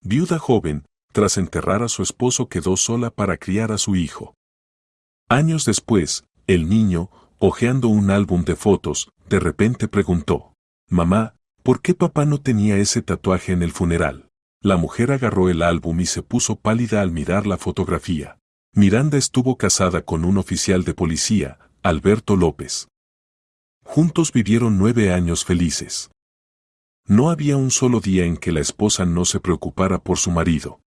Viuda joven, tras enterrar a su esposo quedó sola para criar a su hijo. Años después, el niño, hojeando un álbum de fotos, de repente preguntó: «Mamá, ¿por qué papá no tenía ese tatuaje en el funeral?». La mujer agarró el álbum y se puso pálida al mirar la fotografía. Miranda estuvo casada con un oficial de policía, Alberto López. Juntos vivieron 9 años felices. No había un solo día en que la esposa no se preocupara por su marido.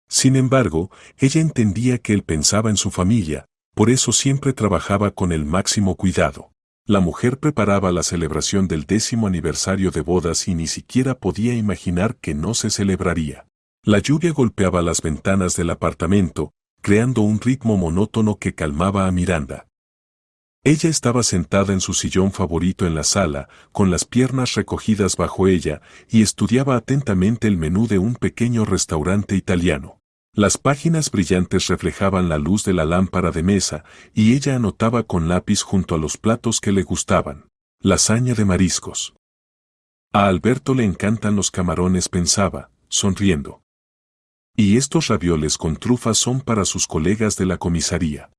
Sin embargo, ella entendía que él pensaba en su familia, por eso siempre trabajaba con el máximo cuidado. La mujer preparaba la celebración del 10º aniversario de bodas y ni siquiera podía imaginar que no se celebraría. La lluvia golpeaba las ventanas del apartamento, creando un ritmo monótono que calmaba a Miranda. Ella estaba sentada en su sillón favorito en la sala, con las piernas recogidas bajo ella, y estudiaba atentamente el menú de un pequeño restaurante italiano. Las páginas brillantes reflejaban la luz de la lámpara de mesa, y ella anotaba con lápiz junto a los platos que le gustaban. Lasaña de mariscos. A Alberto le encantan los camarones, pensaba, sonriendo. Y estos ravioles con trufas son para sus colegas de la comisaría.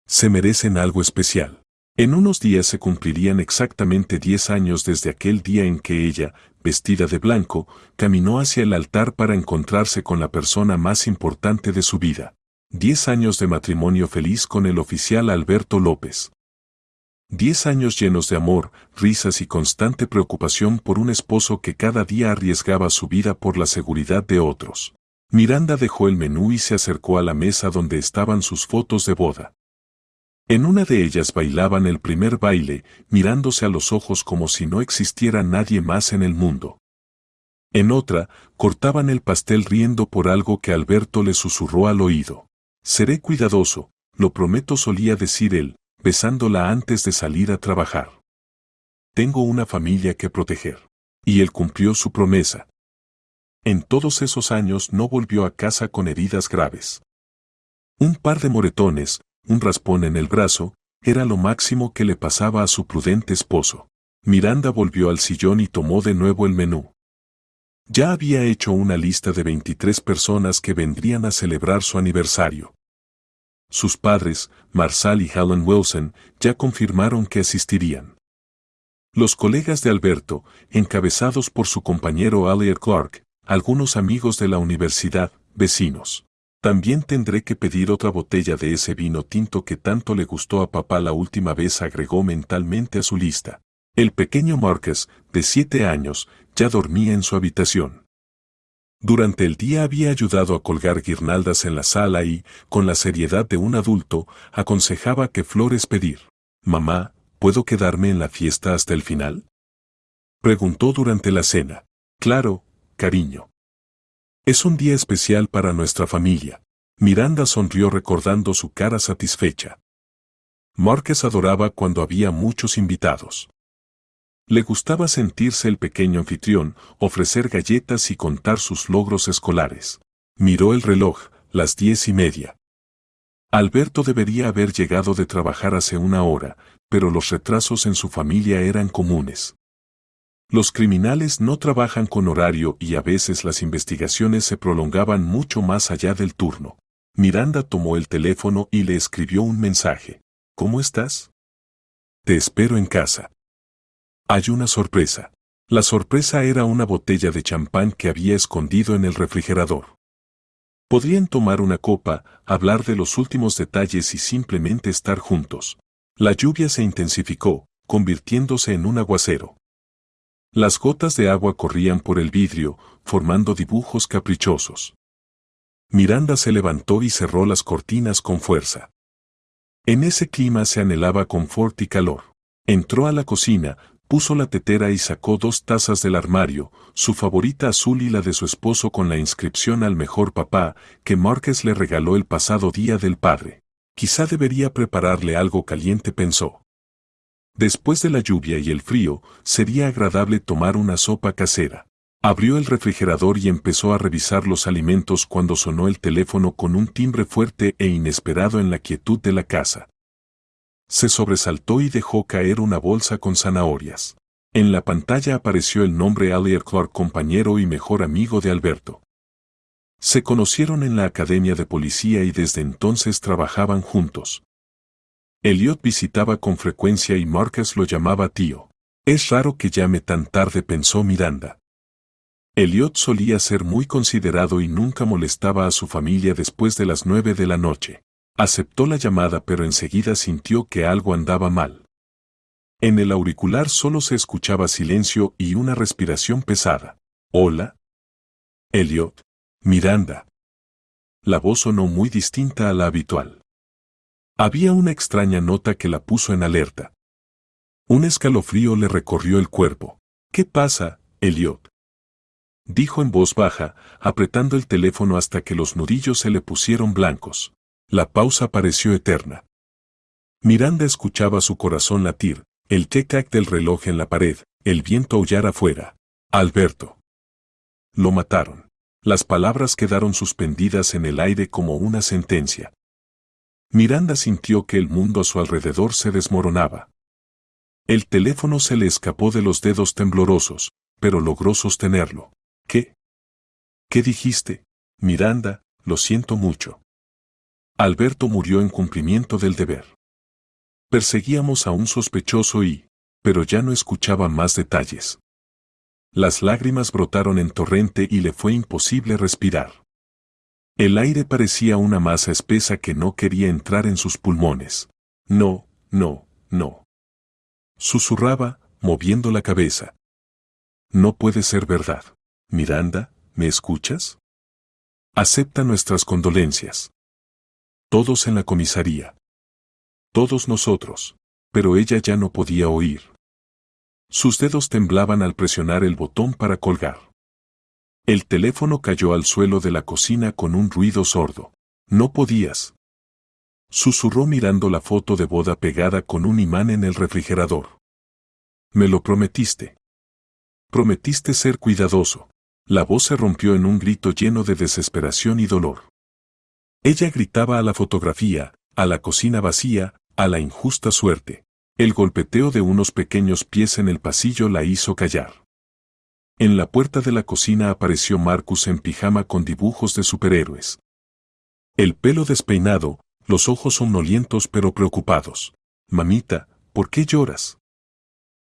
Se merecen algo especial. En unos días se cumplirían exactamente 10 años desde aquel día en que ella, vestida de blanco, caminó hacia el altar para encontrarse con la persona más importante de su vida. 10 años de matrimonio feliz con el oficial Alberto López. 10 años llenos de amor, risas y constante preocupación por un esposo que cada día arriesgaba su vida por la seguridad de otros. Miranda dejó el menú y se acercó a la mesa donde estaban sus fotos de boda. En una de ellas bailaban el primer baile, mirándose a los ojos como si no existiera nadie más en el mundo. En otra, cortaban el pastel riendo por algo que Alberto le susurró al oído. «Seré cuidadoso, lo prometo», solía decir él, besándola antes de salir a trabajar. «Tengo una familia que proteger». Y él cumplió su promesa. En todos esos años no volvió a casa con heridas graves. Un par de moretones, un raspón en el brazo, era lo máximo que le pasaba a su prudente esposo. Miranda volvió al sillón y tomó de nuevo el menú. Ya había hecho una lista de 23 personas que vendrían a celebrar su aniversario. Sus padres, Marshall y Helen Wilson, ya confirmaron que asistirían. Los colegas de Alberto, encabezados por su compañero Elliot Clark, algunos amigos de la universidad, vecinos. «También tendré que pedir otra botella de ese vino tinto que tanto le gustó a papá la última vez», agregó mentalmente a su lista. El pequeño Marcus, de 7 años, ya dormía en su habitación. Durante el día había ayudado a colgar guirnaldas en la sala y, con la seriedad de un adulto, aconsejaba qué flores pedir. «Mamá, ¿puedo quedarme en la fiesta hasta el final?», preguntó durante la cena. «Claro, cariño. Es un día especial para nuestra familia». Miranda sonrió recordando su cara satisfecha. Marcus adoraba cuando había muchos invitados. Le gustaba sentirse el pequeño anfitrión, ofrecer galletas y contar sus logros escolares. Miró el reloj, las 10:30. Alberto debería haber llegado de trabajar hace una hora, pero los retrasos en su familia eran comunes. Los criminales no trabajan con horario y a veces las investigaciones se prolongaban mucho más allá del turno. Miranda tomó el teléfono y le escribió un mensaje. «¿Cómo estás? Te espero en casa. Hay una sorpresa». La sorpresa era una botella de champán que había escondido en el refrigerador. Podrían tomar una copa, hablar de los últimos detalles y simplemente estar juntos. La lluvia se intensificó, convirtiéndose en un aguacero. Las gotas de agua corrían por el vidrio, formando dibujos caprichosos. Miranda se levantó y cerró las cortinas con fuerza. En ese clima se anhelaba confort y calor. Entró a la cocina, puso la tetera y sacó 2 tazas del armario, su favorita azul y la de su esposo con la inscripción «Al mejor papá», que Marcus le regaló el pasado Día del Padre. Quizá debería prepararle algo caliente, pensó. Después de la lluvia y el frío, sería agradable tomar una sopa casera. Abrió el refrigerador y empezó a revisar los alimentos cuando sonó el teléfono con un timbre fuerte e inesperado en la quietud de la casa. Se sobresaltó y dejó caer una bolsa con zanahorias. En la pantalla apareció el nombre Elliot Clark, compañero y mejor amigo de Alberto. Se conocieron en la academia de policía y desde entonces trabajaban juntos. Elliot visitaba con frecuencia y Marcus lo llamaba tío. Es raro que llame tan tarde, pensó Miranda. Elliot solía ser muy considerado y nunca molestaba a su familia después de las 9 de la noche. Aceptó la llamada, pero enseguida sintió que algo andaba mal. En el auricular solo se escuchaba silencio y una respiración pesada. ¿Hola? Elliot. Miranda. La voz sonó muy distinta a la habitual. Había una extraña nota que la puso en alerta. Un escalofrío le recorrió el cuerpo. ¿Qué pasa, Elliot?, dijo en voz baja, apretando el teléfono hasta que los nudillos se le pusieron blancos. La pausa pareció eterna. Miranda escuchaba su corazón latir, el tic-tac del reloj en la pared, el viento aullar afuera. Alberto. Lo mataron. Las palabras quedaron suspendidas en el aire como una sentencia. Miranda sintió que el mundo a su alrededor se desmoronaba. El teléfono se le escapó de los dedos temblorosos, pero logró sostenerlo. ¿Qué? ¿Qué dijiste? Miranda, lo siento mucho. Alberto murió en cumplimiento del deber. Perseguíamos a un sospechoso pero ya no escuchaba más detalles. Las lágrimas brotaron en torrente y le fue imposible respirar. El aire parecía una masa espesa que no quería entrar en sus pulmones. No, no, no. Susurraba, moviendo la cabeza. No puede ser verdad. Miranda, ¿me escuchas? Acepta nuestras condolencias. Todos en la comisaría. Todos nosotros. Pero ella ya no podía oír. Sus dedos temblaban al presionar el botón para colgar. El teléfono cayó al suelo de la cocina con un ruido sordo. No podías. Susurró mirando la foto de boda pegada con un imán en el refrigerador. Me lo prometiste. Prometiste ser cuidadoso. La voz se rompió en un grito lleno de desesperación y dolor. Ella gritaba a la fotografía, a la cocina vacía, a la injusta suerte. El golpeteo de unos pequeños pies en el pasillo la hizo callar. En la puerta de la cocina apareció Marcus en pijama con dibujos de superhéroes. El pelo despeinado, los ojos somnolientos pero preocupados. Mamita, ¿por qué lloras?,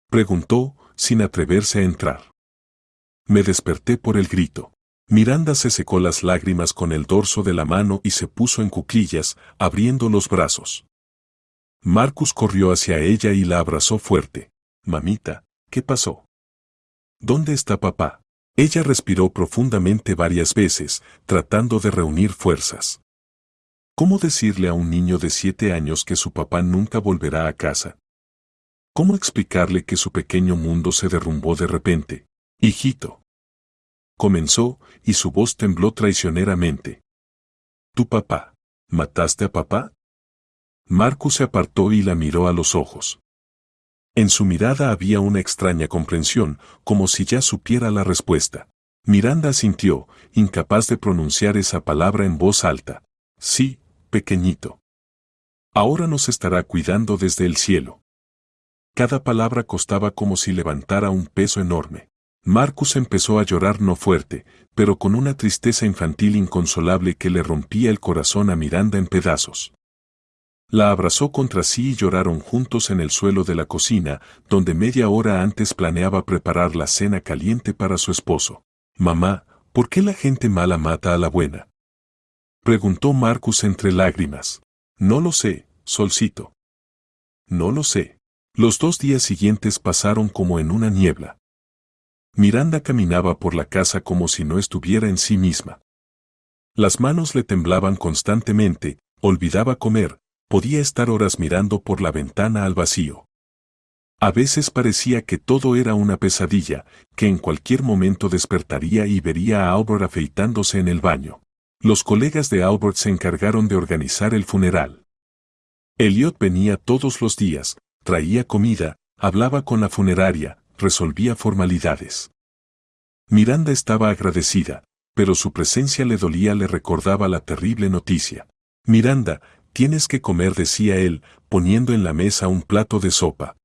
preguntó, sin atreverse a entrar. Me desperté por el grito. Miranda se secó las lágrimas con el dorso de la mano y se puso en cuclillas, abriendo los brazos. Marcus corrió hacia ella y la abrazó fuerte. Mamita, ¿qué pasó? ¿Dónde está papá? Ella respiró profundamente varias veces, tratando de reunir fuerzas. ¿Cómo decirle a un niño de 7 años que su papá nunca volverá a casa? ¿Cómo explicarle que su pequeño mundo se derrumbó de repente? Hijito. Comenzó, y su voz tembló traicioneramente. ¿Tu papá? ¿Mataste a papá? Marcus se apartó y la miró a los ojos. En su mirada había una extraña comprensión, como si ya supiera la respuesta. Miranda asintió, incapaz de pronunciar esa palabra en voz alta. Sí, pequeñito. Ahora nos estará cuidando desde el cielo. Cada palabra costaba como si levantara un peso enorme. Marcus empezó a llorar, no fuerte, pero con una tristeza infantil inconsolable que le rompía el corazón a Miranda en pedazos. La abrazó contra sí y lloraron juntos en el suelo de la cocina, donde media hora antes planeaba preparar la cena caliente para su esposo. Mamá, ¿por qué la gente mala mata a la buena?, preguntó Marcus entre lágrimas. No lo sé, Solcito. No lo sé. Los 2 días siguientes pasaron como en una niebla. Miranda caminaba por la casa como si no estuviera en sí misma. Las manos le temblaban constantemente, olvidaba comer, podía estar horas mirando por la ventana al vacío. A veces parecía que todo era una pesadilla, que en cualquier momento despertaría y vería a Albert afeitándose en el baño. Los colegas de Albert se encargaron de organizar el funeral. Elliot venía todos los días, traía comida, hablaba con la funeraria, resolvía formalidades. Miranda estaba agradecida, pero su presencia le dolía, le recordaba la terrible noticia. Miranda, tienes que comer, decía él, poniendo en la mesa un plato de sopa.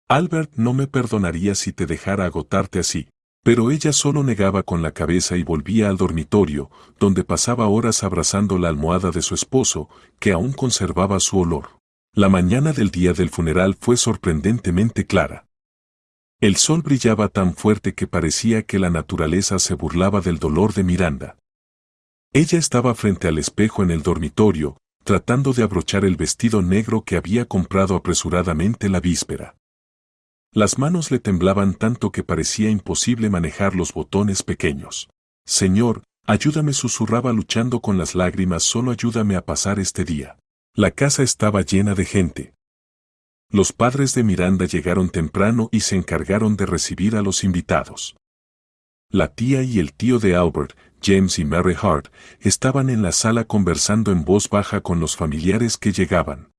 Albert no me perdonaría si te dejara agotarte así. Pero ella solo negaba con la cabeza y volvía al dormitorio, donde pasaba horas abrazando la almohada de su esposo, que aún conservaba su olor. La mañana del día del funeral fue sorprendentemente clara. El sol brillaba tan fuerte que parecía que la naturaleza se burlaba del dolor de Miranda. Ella estaba frente al espejo en el dormitorio, tratando de abrochar el vestido negro que había comprado apresuradamente la víspera. Las manos le temblaban tanto que parecía imposible manejar los botones pequeños. Señor, ayúdame, susurraba luchando con las lágrimas, solo ayúdame a pasar este día. La casa estaba llena de gente. Los padres de Miranda llegaron temprano y se encargaron de recibir a los invitados. La tía y el tío de Albert, James y Mary Hart, estaban en la sala conversando en voz baja con los familiares que llegaban.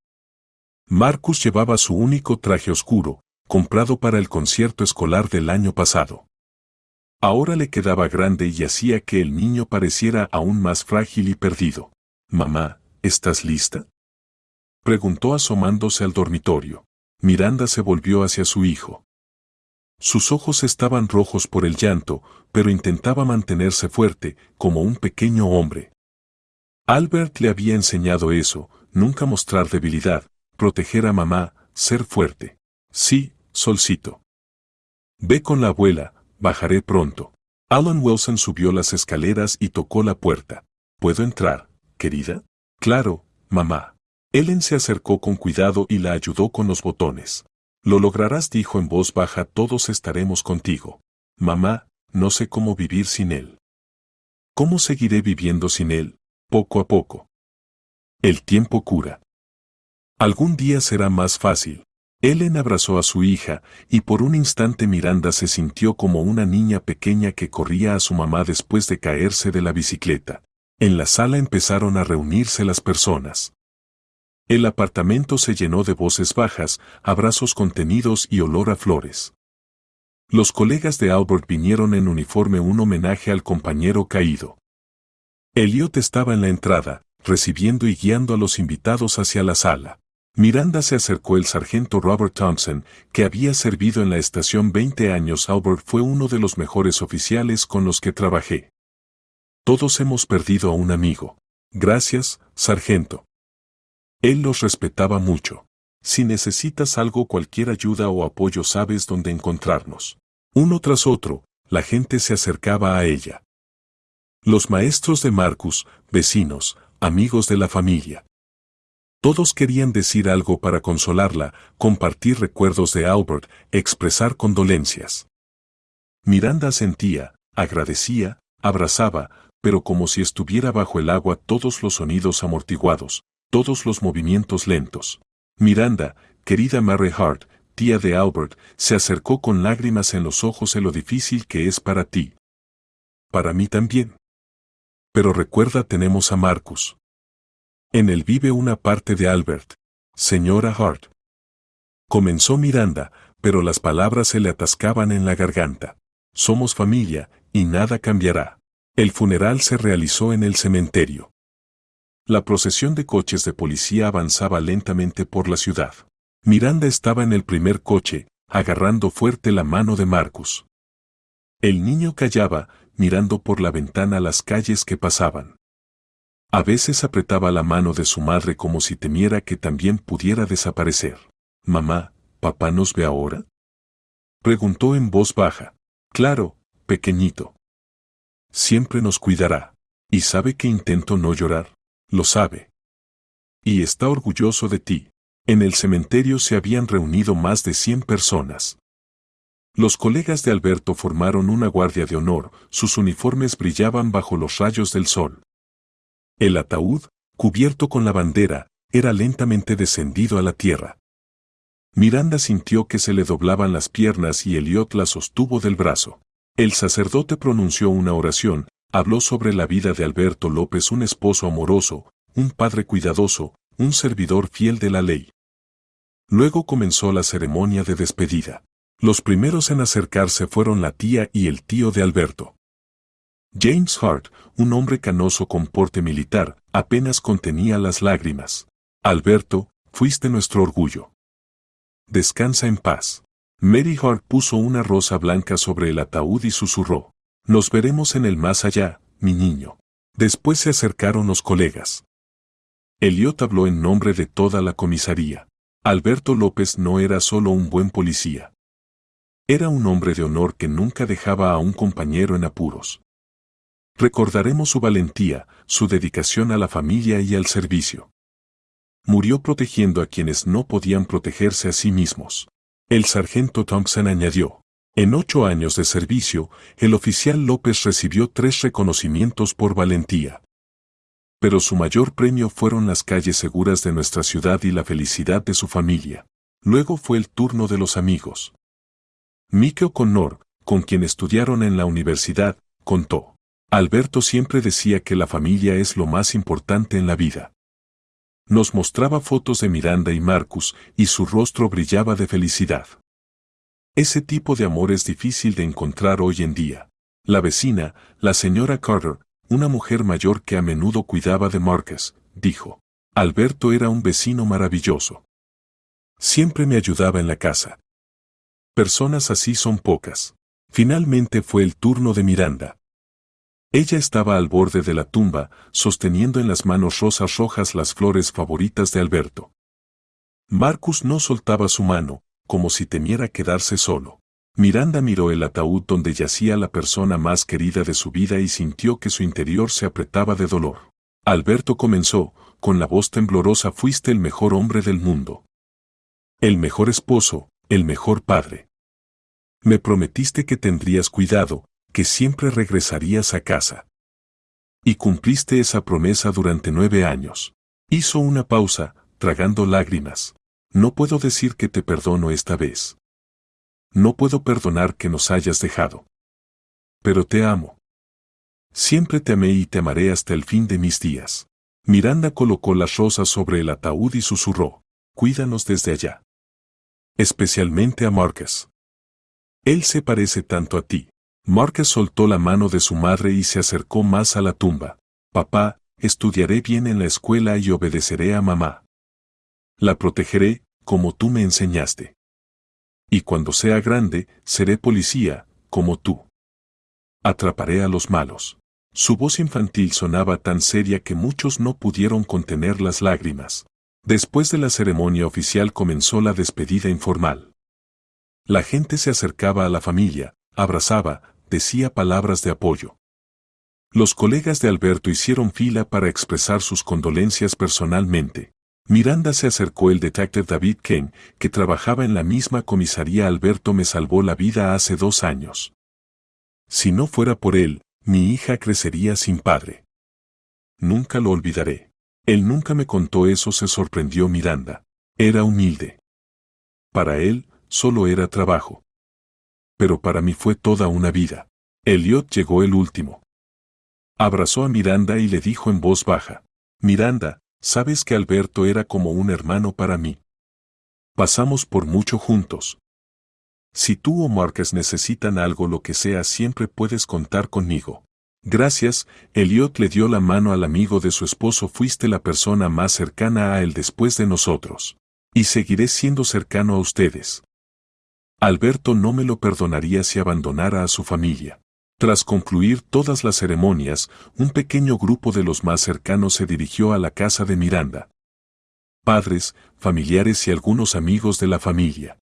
Marcus llevaba su único traje oscuro, comprado para el concierto escolar del año pasado. Ahora le quedaba grande y hacía que el niño pareciera aún más frágil y perdido. «Mamá, ¿estás lista?», preguntó asomándose al dormitorio. Miranda se volvió hacia su hijo. Sus ojos estaban rojos por el llanto, pero intentaba mantenerse fuerte, como un pequeño hombre. Albert le había enseñado eso, nunca mostrar debilidad, proteger a mamá, ser fuerte. «Sí, Solcito. Ve con la abuela, bajaré pronto». Alan Wilson subió las escaleras y tocó la puerta. «¿Puedo entrar, querida?». «Claro, mamá». Ellen se acercó con cuidado y la ayudó con los botones. «Lo lograrás», dijo en voz baja, «todos estaremos contigo». «Mamá, no sé cómo vivir sin él». «¿Cómo seguiré viviendo sin él? Poco a poco. El tiempo cura. Algún día será más fácil». Ellen abrazó a su hija, y por un instante Miranda se sintió como una niña pequeña que corría a su mamá después de caerse de la bicicleta. En la sala empezaron a reunirse las personas. El apartamento se llenó de voces bajas, abrazos contenidos y olor a flores. Los colegas de Albert vinieron en uniforme, un homenaje al compañero caído. Elliot estaba en la entrada, recibiendo y guiando a los invitados hacia la sala. Miranda se acercó. El sargento Robert Thompson, que había servido en la estación 20 años. «Albert fue uno de los mejores oficiales con los que trabajé. Todos hemos perdido a un amigo». «Gracias, sargento». Él los respetaba mucho. «Si necesitas algo, cualquier ayuda o apoyo, sabes dónde encontrarnos». Uno tras otro, la gente se acercaba a ella. Los maestros de Marcus, vecinos, amigos de la familia. Todos querían decir algo para consolarla, compartir recuerdos de Albert, expresar condolencias. Miranda sentía, agradecía, abrazaba, pero como si estuviera bajo el agua, todos los sonidos amortiguados, todos los movimientos lentos. «Miranda, querida Mary Hart, tía de Albert», se acercó con lágrimas en los ojos. «Sé lo difícil que es para ti. Para mí también. Pero recuerda, tenemos a Marcus. En él vive una parte de Albert». «Señora Hart». Comenzó Miranda, pero las palabras se le atascaban en la garganta. «Somos familia, y nada cambiará». El funeral se realizó en el cementerio. La procesión de coches de policía avanzaba lentamente por la ciudad. Miranda estaba en el primer coche, agarrando fuerte la mano de Marcus. El niño callaba, mirando por la ventana las calles que pasaban. A veces apretaba la mano de su madre como si temiera que también pudiera desaparecer. «Mamá, ¿papá nos ve ahora?», preguntó en voz baja. «Claro, pequeñito. Siempre nos cuidará. Y sabe que intento no llorar. Lo sabe. Y está orgulloso de ti». En el cementerio se habían reunido más de 100 personas. Los colegas de Alberto formaron una guardia de honor, sus uniformes brillaban bajo los rayos del sol. El ataúd, cubierto con la bandera, era lentamente descendido a la tierra. Miranda sintió que se le doblaban las piernas y Elliot la sostuvo del brazo. El sacerdote pronunció una oración, habló sobre la vida de Alberto López, un esposo amoroso, un padre cuidadoso, un servidor fiel de la ley. Luego comenzó la ceremonia de despedida. Los primeros en acercarse fueron la tía y el tío de Alberto. James Hart, un hombre canoso con porte militar, apenas contenía las lágrimas. «Alberto, fuiste nuestro orgullo. Descansa en paz». Mary Hart puso una rosa blanca sobre el ataúd y susurró: «Nos veremos en el más allá, mi niño». Después se acercaron los colegas. Elliot habló en nombre de toda la comisaría. Alberto López no era solo un buen policía. Era un hombre de honor que nunca dejaba a un compañero en apuros. Recordaremos su valentía, su dedicación a la familia y al servicio. Murió protegiendo a quienes no podían protegerse a sí mismos. El sargento Thompson añadió: en 8 años de servicio, el oficial López recibió 3 reconocimientos por valentía. Pero su mayor premio fueron las calles seguras de nuestra ciudad y la felicidad de su familia. Luego fue el turno de los amigos. Mike O'Connor, con quien estudiaron en la universidad, contó: Alberto siempre decía que la familia es lo más importante en la vida. Nos mostraba fotos de Miranda y Marcus, y su rostro brillaba de felicidad. Ese tipo de amor es difícil de encontrar hoy en día. La vecina, la señora Carter, una mujer mayor que a menudo cuidaba de Marcus, dijo: Alberto era un vecino maravilloso. Siempre me ayudaba en la casa. Personas así son pocas. Finalmente fue el turno de Miranda. Ella estaba al borde de la tumba, sosteniendo en las manos rosas rojas las flores favoritas de Alberto. Marcus no soltaba su mano, como si temiera quedarse solo. Miranda miró el ataúd donde yacía la persona más querida de su vida y sintió que su interior se apretaba de dolor. Alberto comenzó, con la voz temblorosa: fuiste el mejor hombre del mundo. El mejor esposo, el mejor padre. Me prometiste que tendrías cuidado, que siempre regresarías a casa. Y cumpliste esa promesa durante 9 años. Hizo una pausa, tragando lágrimas. No puedo decir que te perdono esta vez. No puedo perdonar que nos hayas dejado. Pero te amo. Siempre te amé y te amaré hasta el fin de mis días. Miranda colocó las rosas sobre el ataúd y susurró: cuídanos desde allá. Especialmente a Marcus. Él se parece tanto a ti. Marcus soltó la mano de su madre y se acercó más a la tumba. Papá, estudiaré bien en la escuela y obedeceré a mamá. La protegeré, como tú me enseñaste. Y cuando sea grande, seré policía, como tú. Atraparé a los malos. Su voz infantil sonaba tan seria que muchos no pudieron contener las lágrimas. Después de la ceremonia oficial comenzó la despedida informal. La gente se acercaba a la familia, abrazaba, decía palabras de apoyo. Los colegas de Alberto hicieron fila para expresar sus condolencias personalmente. Miranda se acercó. El detective David Kane, que trabajaba en la misma comisaría. Alberto me salvó la vida hace 2 años. Si no fuera por él, mi hija crecería sin padre. Nunca lo olvidaré. Él nunca me contó eso, se sorprendió Miranda. Era humilde. Para él, solo era trabajo. Pero para mí fue toda una vida. Elliot llegó el último. Abrazó a Miranda y le dijo en voz baja: Miranda, sabes que Alberto era como un hermano para mí. Pasamos por mucho juntos. Si tú o Marcus necesitan algo, lo que sea, siempre puedes contar conmigo. Gracias. Elliot le dio la mano al amigo de su esposo. Fuiste la persona más cercana a él después de nosotros. Y seguiré siendo cercano a ustedes. Alberto no me lo perdonaría si abandonara a su familia. Tras concluir todas las ceremonias, un pequeño grupo de los más cercanos se dirigió a la casa de Miranda. Padres, familiares y algunos amigos de la familia.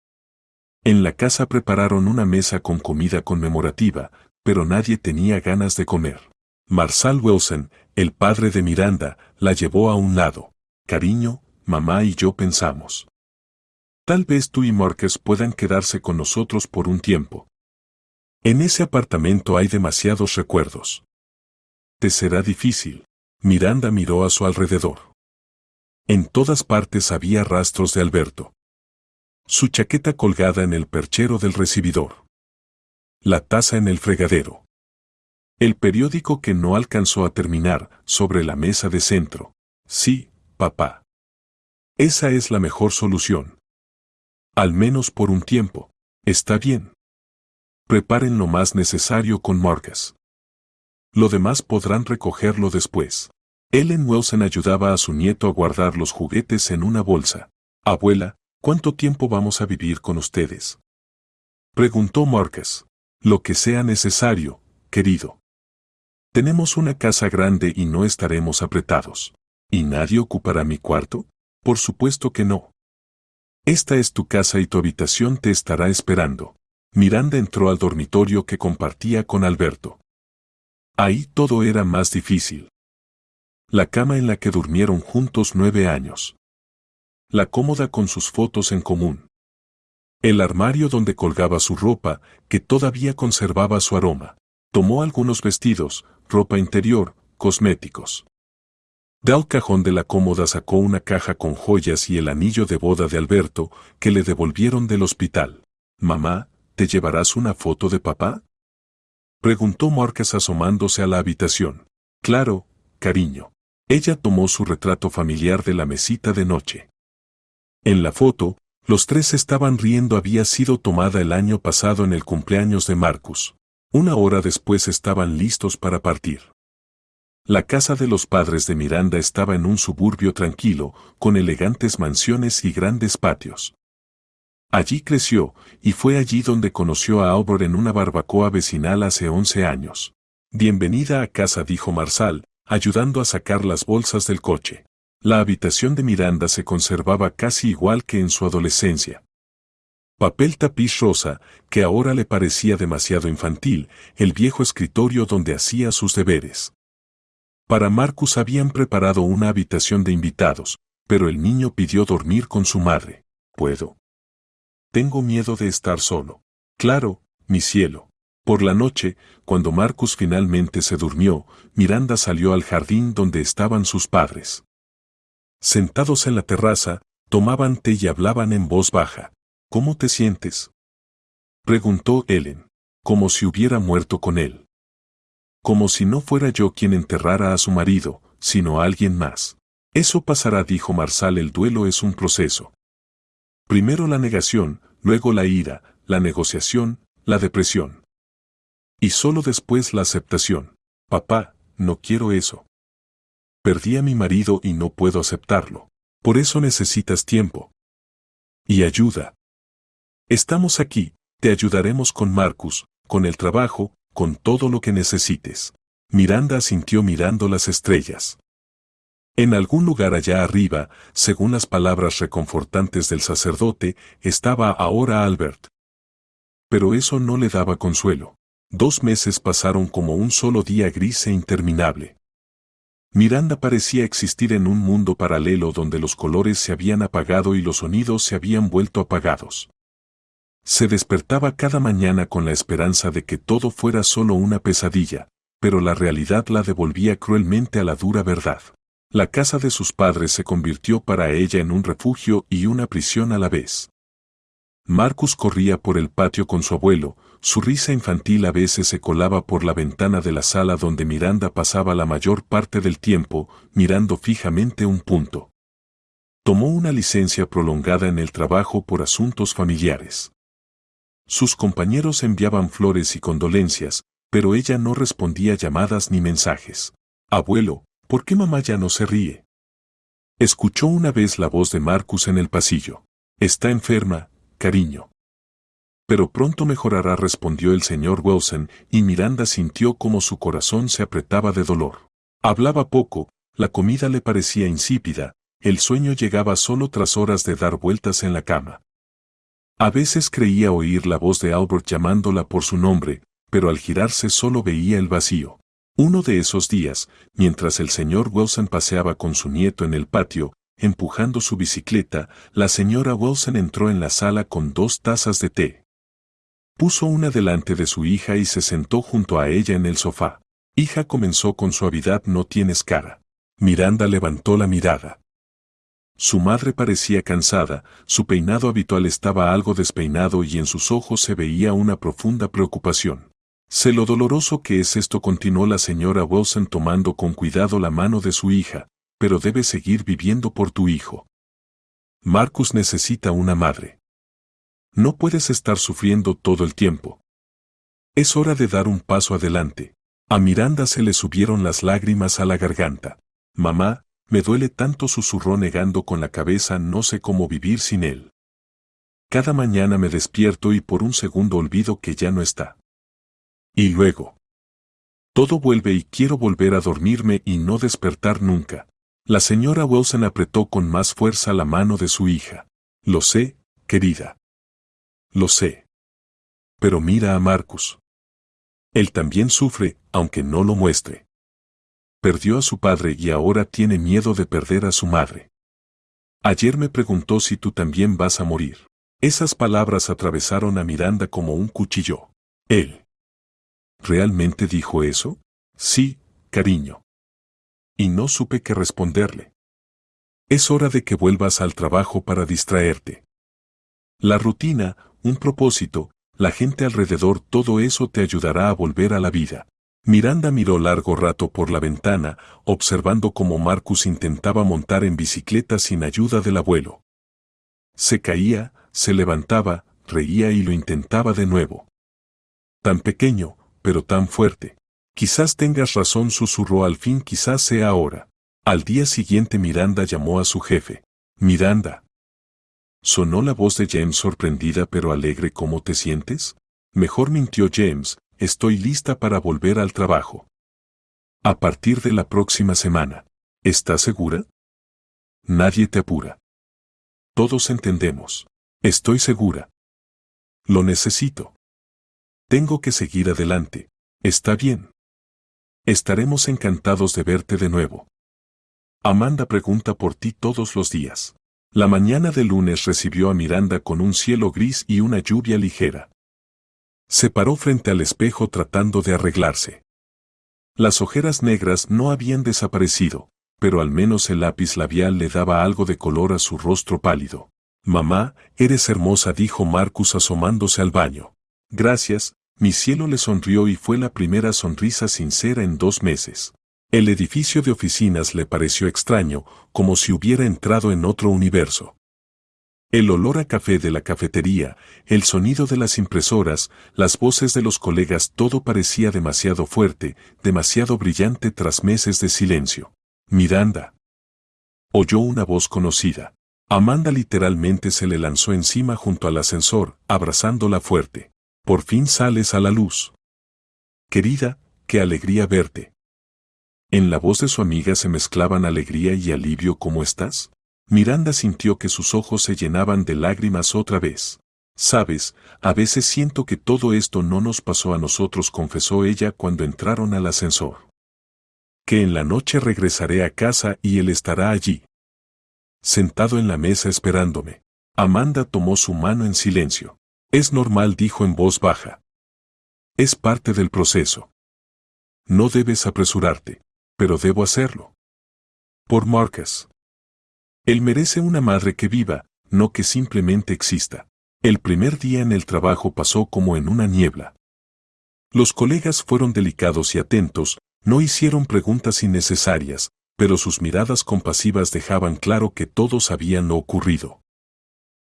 En la casa prepararon una mesa con comida conmemorativa, pero nadie tenía ganas de comer. Marshall Wilson, el padre de Miranda, la llevó a un lado. Cariño, mamá y yo pensamos. Tal vez tú y Marcus puedan quedarse con nosotros por un tiempo. En ese apartamento hay demasiados recuerdos. Te será difícil. Miranda miró a su alrededor. En todas partes había rastros de Alberto. Su chaqueta colgada en el perchero del recibidor. La taza en el fregadero. El periódico que no alcanzó a terminar, sobre la mesa de centro. Sí, papá. Esa es la mejor solución. Al menos por un tiempo. Está bien. Preparen lo más necesario con Marcus. Lo demás podrán recogerlo después. Ellen Wilson ayudaba a su nieto a guardar los juguetes en una bolsa. Abuela, ¿cuánto tiempo vamos a vivir con ustedes? Preguntó Marcus. Lo que sea necesario, querido. Tenemos una casa grande y no estaremos apretados. ¿Y nadie ocupará mi cuarto? Por supuesto que no. Esta es tu casa y tu habitación te estará esperando. Miranda entró al dormitorio que compartía con Alberto. Ahí todo era más difícil. La cama en la que durmieron juntos 9 años. La cómoda con sus fotos en común. El armario donde colgaba su ropa, que todavía conservaba su aroma. Tomó algunos vestidos, ropa interior, cosméticos. Del cajón de la cómoda sacó una caja con joyas y el anillo de boda de Alberto, que le devolvieron del hospital. «Mamá, ¿te llevarás una foto de papá?», preguntó Marcus asomándose a la habitación. «Claro, cariño». Ella tomó su retrato familiar de la mesita de noche. En la foto, los tres estaban riendo. Había sido tomada el año pasado en el cumpleaños de Marcus. Una hora después estaban listos para partir. La casa de los padres de Miranda estaba en un suburbio tranquilo, con elegantes mansiones y grandes patios. Allí creció, y fue allí donde conoció a Albert en una barbacoa vecinal hace 11 años. «Bienvenida a casa», dijo Marsal, ayudando a sacar las bolsas del coche. La habitación de Miranda se conservaba casi igual que en su adolescencia. Papel tapiz rosa, que ahora le parecía demasiado infantil, el viejo escritorio donde hacía sus deberes. Para Marcus habían preparado una habitación de invitados, pero el niño pidió dormir con su madre. «¿Puedo? Tengo miedo de estar solo». «Claro, mi cielo». Por la noche, cuando Marcus finalmente se durmió, Miranda salió al jardín donde estaban sus padres. Sentados en la terraza, tomaban té y hablaban en voz baja. «¿Cómo te sientes?», preguntó Ellen, como si hubiera muerto con él. «Como si no fuera yo quien enterrara a su marido, sino alguien más». «Eso pasará», dijo Marsal. «El duelo es un proceso. Primero la negación, luego la ira, la negociación, la depresión. Y solo después la aceptación». «Papá, no quiero eso. Perdí a mi marido y no puedo aceptarlo. Por eso necesitas tiempo. Y ayuda. Estamos aquí, te ayudaremos con Marcus, con el trabajo, con todo lo que necesites». Miranda asintió mirando las estrellas. En algún lugar allá arriba, según las palabras reconfortantes del sacerdote, estaba ahora Albert. Pero eso no le daba consuelo. 2 meses pasaron como un solo día gris e interminable. Miranda parecía existir en un mundo paralelo donde los colores se habían apagado y los sonidos se habían vuelto apagados. Se despertaba cada mañana con la esperanza de que todo fuera solo una pesadilla, pero la realidad la devolvía cruelmente a la dura verdad. La casa de sus padres se convirtió para ella en un refugio y una prisión a la vez. Marcus corría por el patio con su abuelo, su risa infantil a veces se colaba por la ventana de la sala donde Miranda pasaba la mayor parte del tiempo, mirando fijamente un punto. Tomó una licencia prolongada en el trabajo por asuntos familiares. Sus compañeros enviaban flores y condolencias, pero ella no respondía llamadas ni mensajes. «Abuelo, ¿por qué mamá ya no se ríe?», escuchó una vez la voz de Marcus en el pasillo. «Está enferma, cariño. Pero pronto mejorará», respondió el señor Wilson, y Miranda sintió como su corazón se apretaba de dolor. Hablaba poco, la comida le parecía insípida, el sueño llegaba solo tras horas de dar vueltas en la cama. A veces creía oír la voz de Albert llamándola por su nombre, pero al girarse solo veía el vacío. Uno de esos días, mientras el señor Wilson paseaba con su nieto en el patio, empujando su bicicleta, la señora Wilson entró en la sala con 2 tazas de té. Puso una delante de su hija y se sentó junto a ella en el sofá. «Hija», comenzó con suavidad, «no tienes cara». Miranda levantó la mirada. Su madre parecía cansada, su peinado habitual estaba algo despeinado y en sus ojos se veía una profunda preocupación. «Sé lo doloroso que es esto», continuó la señora Wilson tomando con cuidado la mano de su hija, «pero debes seguir viviendo por tu hijo. Marcus necesita una madre. No puedes estar sufriendo todo el tiempo. Es hora de dar un paso adelante». A Miranda se le subieron las lágrimas a la garganta. «Mamá, me duele tanto», susurró negando con la cabeza, «no sé cómo vivir sin él». Cada mañana me despierto y por un segundo olvido que ya no está. Y luego, todo vuelve y quiero volver a dormirme y no despertar nunca. La señora Wilson apretó con más fuerza la mano de su hija. Lo sé, querida. Lo sé. Pero mira a Marcus. Él también sufre, aunque no lo muestre. Perdió a su padre y ahora tiene miedo de perder a su madre. Ayer me preguntó si tú también vas a morir. Esas palabras atravesaron a Miranda como un cuchillo. Él. ¿Realmente dijo eso? Sí, cariño. Y no supe qué responderle. Es hora de que vuelvas al trabajo para distraerte. La rutina, un propósito, la gente alrededor, todo eso te ayudará a volver a la vida. Miranda miró largo rato por la ventana, observando cómo Marcus intentaba montar en bicicleta sin ayuda del abuelo. Se caía, se levantaba, reía y lo intentaba de nuevo. Tan pequeño, pero tan fuerte. Quizás tengas razón, susurró al fin, quizás sea ahora. Al día siguiente Miranda llamó a su jefe. Miranda. Sonó la voz de James sorprendida pero alegre. ¿Cómo te sientes? Mejor, mintió James, estoy lista para volver al trabajo. A partir de la próxima semana. ¿Estás segura? Nadie te apura. Todos entendemos. Estoy segura. Lo necesito. Tengo que seguir adelante. Está bien. Estaremos encantados de verte de nuevo. Amanda pregunta por ti todos los días. La mañana del lunes recibió a Miranda con un cielo gris y una lluvia ligera. Se paró frente al espejo tratando de arreglarse. Las ojeras negras no habían desaparecido, pero al menos el lápiz labial le daba algo de color a su rostro pálido. Mamá, eres hermosa, dijo Marcus asomándose al baño. Gracias, mi cielo, le sonrió y fue la primera sonrisa sincera en 2 meses. El edificio de oficinas le pareció extraño, como si hubiera entrado en otro universo. El olor a café de la cafetería, el sonido de las impresoras, las voces de los colegas, todo parecía demasiado fuerte, demasiado brillante tras meses de silencio. Miranda. Oyó una voz conocida. Amanda literalmente se le lanzó encima junto al ascensor, abrazándola fuerte. Por fin sales a la luz. Querida, qué alegría verte. En la voz de su amiga se mezclaban alegría y alivio. ¿Cómo estás? Miranda sintió que sus ojos se llenaban de lágrimas otra vez. Sabes, a veces siento que todo esto no nos pasó a nosotros, confesó ella cuando entraron al ascensor. Que en la noche regresaré a casa y él estará allí, sentado en la mesa esperándome. Amanda tomó su mano en silencio. Es normal, dijo en voz baja. Es parte del proceso. No debes apresurarte, pero debo hacerlo. Por Marcus. Él merece una madre que viva, no que simplemente exista. El primer día en el trabajo pasó como en una niebla. Los colegas fueron delicados y atentos, no hicieron preguntas innecesarias, pero sus miradas compasivas dejaban claro que todos sabían lo ocurrido.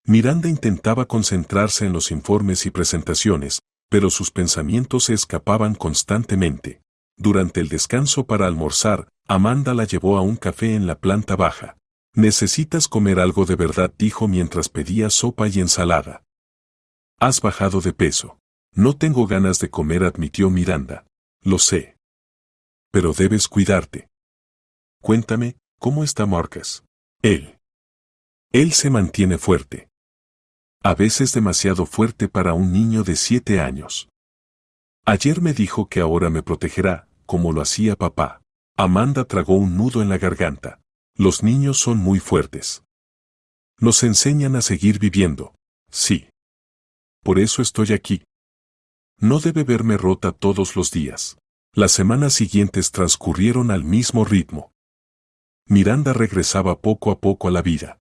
Miranda intentaba concentrarse en los informes y presentaciones, pero sus pensamientos se escapaban constantemente. Durante el descanso para almorzar, Amanda la llevó a un café en la planta baja. Necesitas comer algo de verdad, dijo mientras pedía sopa y ensalada. Has bajado de peso. No tengo ganas de comer, admitió Miranda. Lo sé. Pero debes cuidarte. Cuéntame, ¿cómo está Marcus? Él se mantiene fuerte. A veces demasiado fuerte para un niño de 7 años. Ayer me dijo que ahora me protegerá, como lo hacía papá. Amanda tragó un nudo en la garganta. Los niños son muy fuertes. Nos enseñan a seguir viviendo. Sí. Por eso estoy aquí. No debe verme rota todos los días. Las semanas siguientes transcurrieron al mismo ritmo. Miranda regresaba poco a poco a la vida.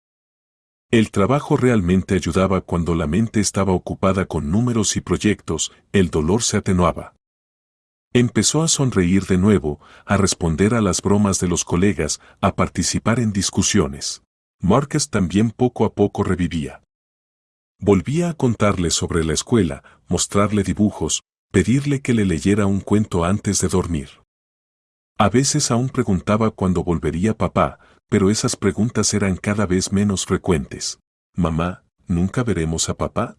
El trabajo realmente ayudaba cuando la mente estaba ocupada con números y proyectos, el dolor se atenuaba. Empezó a sonreír de nuevo, a responder a las bromas de los colegas, a participar en discusiones. Marcus también poco a poco revivía. Volvía a contarle sobre la escuela, mostrarle dibujos, pedirle que le leyera un cuento antes de dormir. A veces aún preguntaba cuándo volvería papá, pero esas preguntas eran cada vez menos frecuentes. Mamá, ¿Nunca veremos a papá?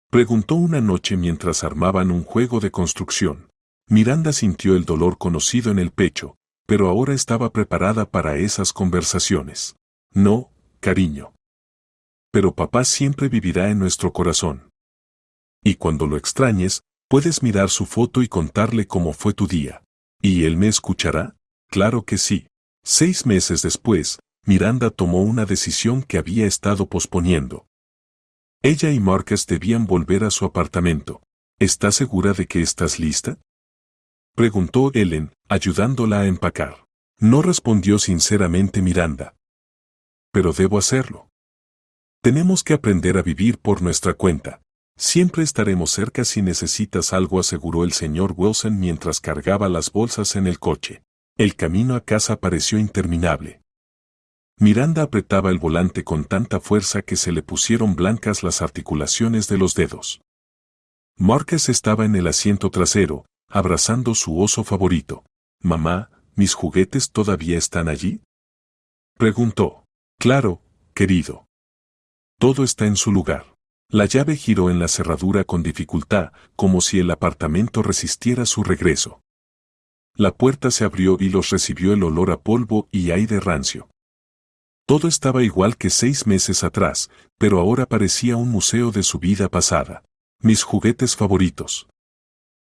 Preguntó una noche mientras armaban un juego de construcción. Miranda sintió el dolor conocido en el pecho, pero ahora estaba preparada para esas conversaciones. No, cariño. Pero papá siempre vivirá en nuestro corazón. Y cuando lo extrañes, puedes mirar su foto y contarle cómo fue tu día. ¿Y él me escuchará? Claro que sí. 6 meses después, Miranda tomó una decisión que había estado posponiendo. Ella y Marcus debían volver a su apartamento. ¿Estás segura de que estás lista? Preguntó Ellen, ayudándola a empacar. No respondió sinceramente Miranda. Pero debo hacerlo. Tenemos que aprender a vivir por nuestra cuenta. Siempre estaremos cerca si necesitas algo, aseguró el señor Wilson mientras cargaba las bolsas en el coche. El camino a casa pareció interminable. Miranda apretaba el volante con tanta fuerza que se le pusieron blancas las articulaciones de los dedos. Marcus estaba en el asiento trasero, abrazando su oso favorito. «Mamá, ¿mis juguetes todavía están allí?», preguntó. «Claro, querido. Todo está en su lugar». La llave giró en la cerradura con dificultad, como si el apartamento resistiera su regreso. La puerta se abrió y los recibió el olor a polvo y aire rancio. Todo estaba igual que 6 meses atrás, pero ahora parecía un museo de su vida pasada. «Mis juguetes favoritos»,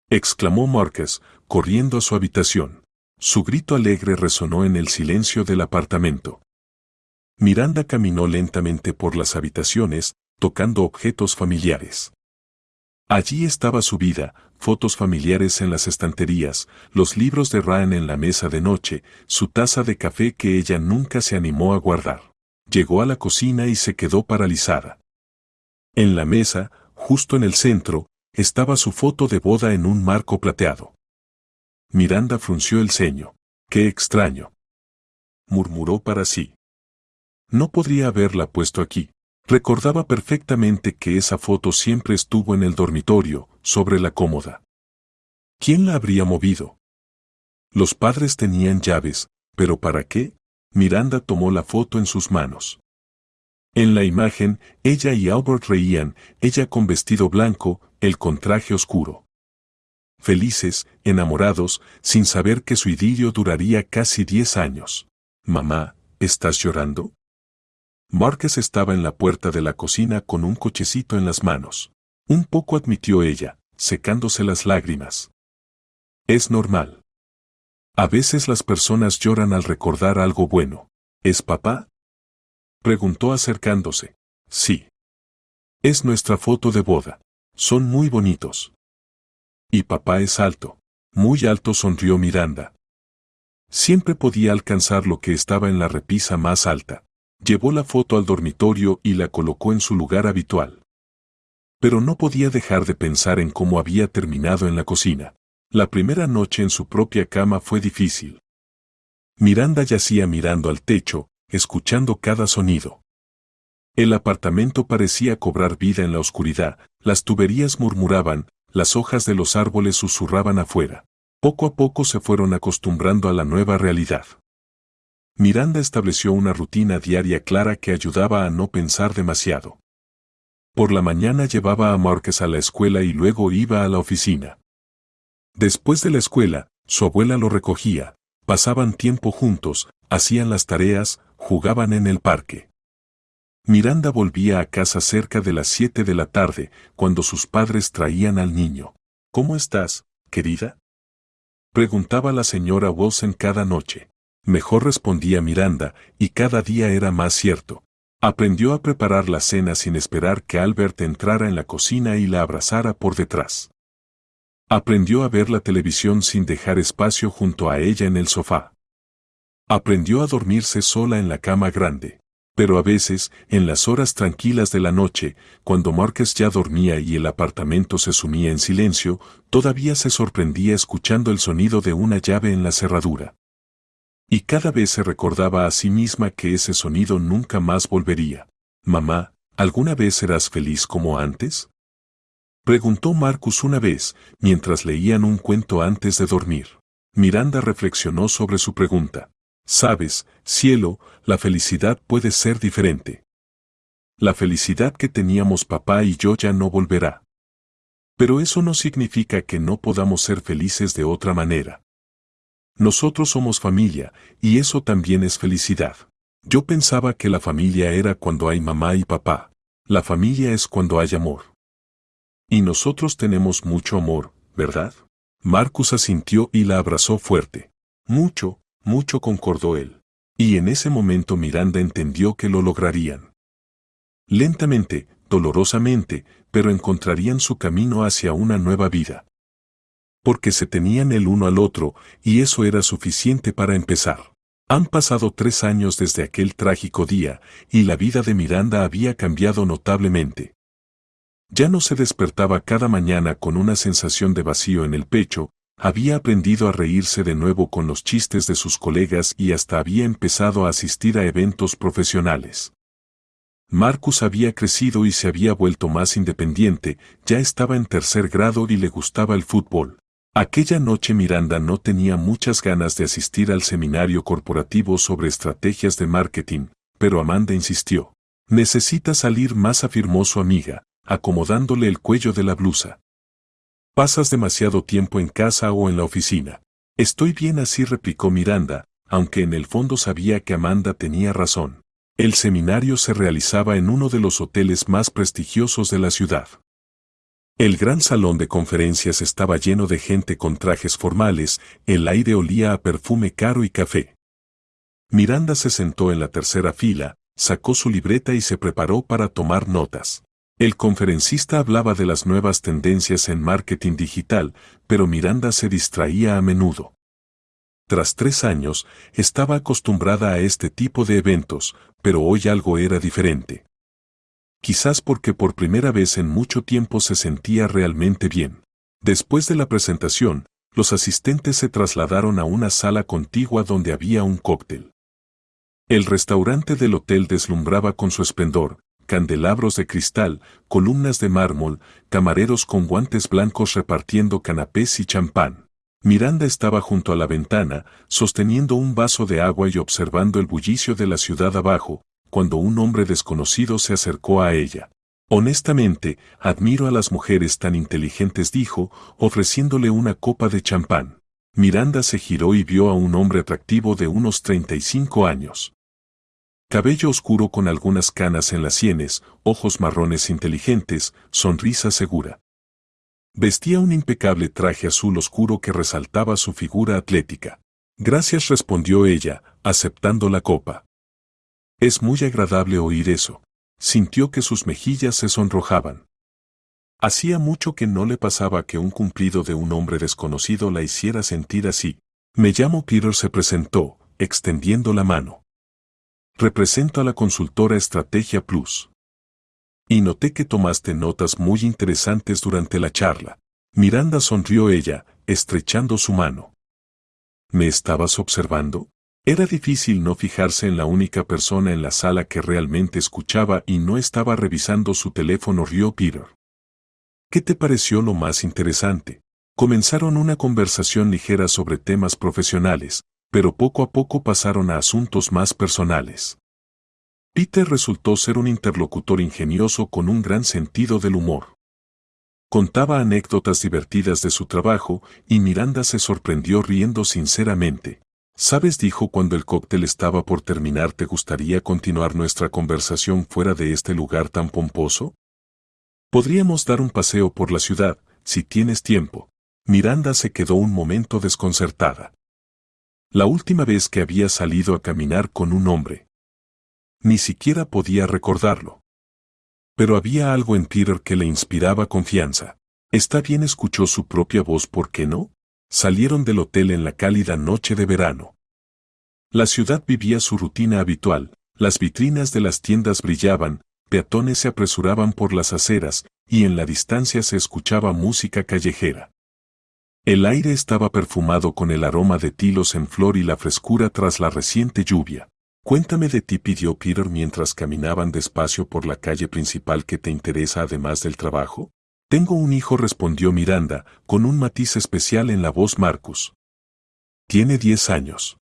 exclamó Marcus, corriendo a su habitación. Su grito alegre resonó en el silencio del apartamento. Miranda caminó lentamente por las habitaciones, tocando objetos familiares. Allí estaba su vida, fotos familiares en las estanterías, los libros de Ryan en la mesa de noche, su taza de café que ella nunca se animó a guardar. Llegó a la cocina y se quedó paralizada. En la mesa, justo en el centro, estaba su foto de boda en un marco plateado. Miranda frunció el ceño. «Qué extraño», murmuró para sí. «No podría haberla puesto aquí». Recordaba perfectamente que esa foto siempre estuvo en el dormitorio, sobre la cómoda. ¿Quién la habría movido? Los padres tenían llaves, ¿pero para qué? Miranda tomó la foto en sus manos. En la imagen, ella y Albert reían, ella con vestido blanco, él con traje oscuro. Felices, enamorados, sin saber que su idilio duraría casi 10 años. «Mamá, ¿estás llorando?». Marcus estaba en la puerta de la cocina con un cochecito en las manos. Un poco, admitió ella, secándose las lágrimas. «Es normal. A veces las personas lloran al recordar algo bueno». «¿Es papá?», preguntó acercándose. «Sí. Es nuestra foto de boda. Son muy bonitos». «Y papá es alto». «Muy alto», sonrió Miranda. Siempre podía alcanzar lo que estaba en la repisa más alta. Llevó la foto al dormitorio y la colocó en su lugar habitual. Pero no podía dejar de pensar en cómo había terminado en la cocina. La primera noche en su propia cama fue difícil. Miranda yacía mirando al techo, escuchando cada sonido. El apartamento parecía cobrar vida en la oscuridad, las tuberías murmuraban, las hojas de los árboles susurraban afuera. Poco a poco se fueron acostumbrando a la nueva realidad. Miranda estableció una rutina diaria clara que ayudaba a no pensar demasiado. Por la mañana llevaba a Marcus a la escuela y luego iba a la oficina. Después de la escuela, su abuela lo recogía, pasaban tiempo juntos, hacían las tareas, jugaban en el parque. Miranda volvía a casa cerca de las 7 de la tarde, cuando sus padres traían al niño. «¿Cómo estás, querida?», preguntaba la señora Wilson cada noche. Mejor, respondía Miranda, y cada día era más cierto. Aprendió a preparar la cena sin esperar que Albert entrara en la cocina y la abrazara por detrás. Aprendió a ver la televisión sin dejar espacio junto a ella en el sofá. Aprendió a dormirse sola en la cama grande. Pero a veces, en las horas tranquilas de la noche, cuando Marcus ya dormía y el apartamento se sumía en silencio, todavía se sorprendía escuchando el sonido de una llave en la cerradura. Y cada vez se recordaba a sí misma que ese sonido nunca más volvería. «Mamá, ¿alguna vez serás feliz como antes?», preguntó Marcus una vez, mientras leían un cuento antes de dormir. Miranda reflexionó sobre su pregunta. «Sabes, cielo, la felicidad puede ser diferente. La felicidad que teníamos papá y yo ya no volverá. Pero eso no significa que no podamos ser felices de otra manera. Nosotros somos familia, y eso también es felicidad. Yo pensaba que la familia era cuando hay mamá y papá. La familia es cuando hay amor. Y nosotros tenemos mucho amor, ¿verdad? Marcus asintió y la abrazó fuerte. Mucho, mucho, concordó él. Y en ese momento Miranda entendió que lo lograrían. Lentamente, dolorosamente, pero encontrarían su camino hacia una nueva vida. Porque se tenían el uno al otro, y eso era suficiente para empezar. Han pasado 3 años desde aquel trágico día, y la vida de Miranda había cambiado notablemente. Ya no se despertaba cada mañana con una sensación de vacío en el pecho, había aprendido a reírse de nuevo con los chistes de sus colegas y hasta había empezado a asistir a eventos profesionales. Marcus había crecido y se había vuelto más independiente, ya estaba en 3er grado y le gustaba el fútbol. Aquella noche Miranda no tenía muchas ganas de asistir al seminario corporativo sobre estrategias de marketing, pero Amanda insistió. Necesita salir más, afirmó su amiga, acomodándole el cuello de la blusa. Pasas demasiado tiempo en casa o en la oficina. Estoy bien así, replicó Miranda, aunque en el fondo sabía que Amanda tenía razón. El seminario se realizaba en uno de los hoteles más prestigiosos de la ciudad. El gran salón de conferencias estaba lleno de gente con trajes formales, el aire olía a perfume caro y café. Miranda se sentó en la 3ª fila, sacó su libreta y se preparó para tomar notas. El conferencista hablaba de las nuevas tendencias en marketing digital, pero Miranda se distraía a menudo. Tras 3 años, estaba acostumbrada a este tipo de eventos, pero hoy algo era diferente. Quizás porque por primera vez en mucho tiempo se sentía realmente bien. Después de la presentación, los asistentes se trasladaron a una sala contigua donde había un cóctel. El restaurante del hotel deslumbraba con su esplendor, candelabros de cristal, columnas de mármol, camareros con guantes blancos repartiendo canapés y champán. Miranda estaba junto a la ventana, sosteniendo un vaso de agua y observando el bullicio de la ciudad abajo, cuando un hombre desconocido se acercó a ella. Honestamente, admiro a las mujeres tan inteligentes, dijo, ofreciéndole una copa de champán. Miranda se giró y vio a un hombre atractivo de unos 35 años. Cabello oscuro con algunas canas en las sienes, ojos marrones inteligentes, sonrisa segura. Vestía un impecable traje azul oscuro que resaltaba su figura atlética. Gracias, respondió ella, aceptando la copa. Es muy agradable oír eso. Sintió que sus mejillas se sonrojaban. Hacía mucho que no le pasaba que un cumplido de un hombre desconocido la hiciera sentir así. Me llamo Peter, se presentó, extendiendo la mano. Represento a la consultora Estrategia Plus. Y noté que tomaste notas muy interesantes durante la charla. Miranda sonrió ella, estrechando su mano. ¿Me estabas observando? Era difícil no fijarse en la única persona en la sala que realmente escuchaba y no estaba revisando su teléfono, rió Peter. ¿Qué te pareció lo más interesante? Comenzaron una conversación ligera sobre temas profesionales, pero poco a poco pasaron a asuntos más personales. Peter resultó ser un interlocutor ingenioso con un gran sentido del humor. Contaba anécdotas divertidas de su trabajo y Miranda se sorprendió riendo sinceramente. ¿Sabes?, dijo cuando el cóctel estaba por terminar, ¿te gustaría continuar nuestra conversación fuera de este lugar tan pomposo? Podríamos dar un paseo por la ciudad, si tienes tiempo. Miranda se quedó un momento desconcertada. La última vez que había salido a caminar con un hombre. Ni siquiera podía recordarlo. Pero había algo en Peter que le inspiraba confianza. Está bien, escuchó su propia voz, ¿por qué no? Salieron del hotel en la cálida noche de verano. La ciudad vivía su rutina habitual, las vitrinas de las tiendas brillaban, peatones se apresuraban por las aceras, y en la distancia se escuchaba música callejera. El aire estaba perfumado con el aroma de tilos en flor y la frescura tras la reciente lluvia. Cuéntame de ti, pidió Peter mientras caminaban despacio por la calle principal. ¿Qué te interesa además del trabajo? Tengo un hijo, respondió Miranda, con un matiz especial en la voz. Marcus. Tiene 10 años.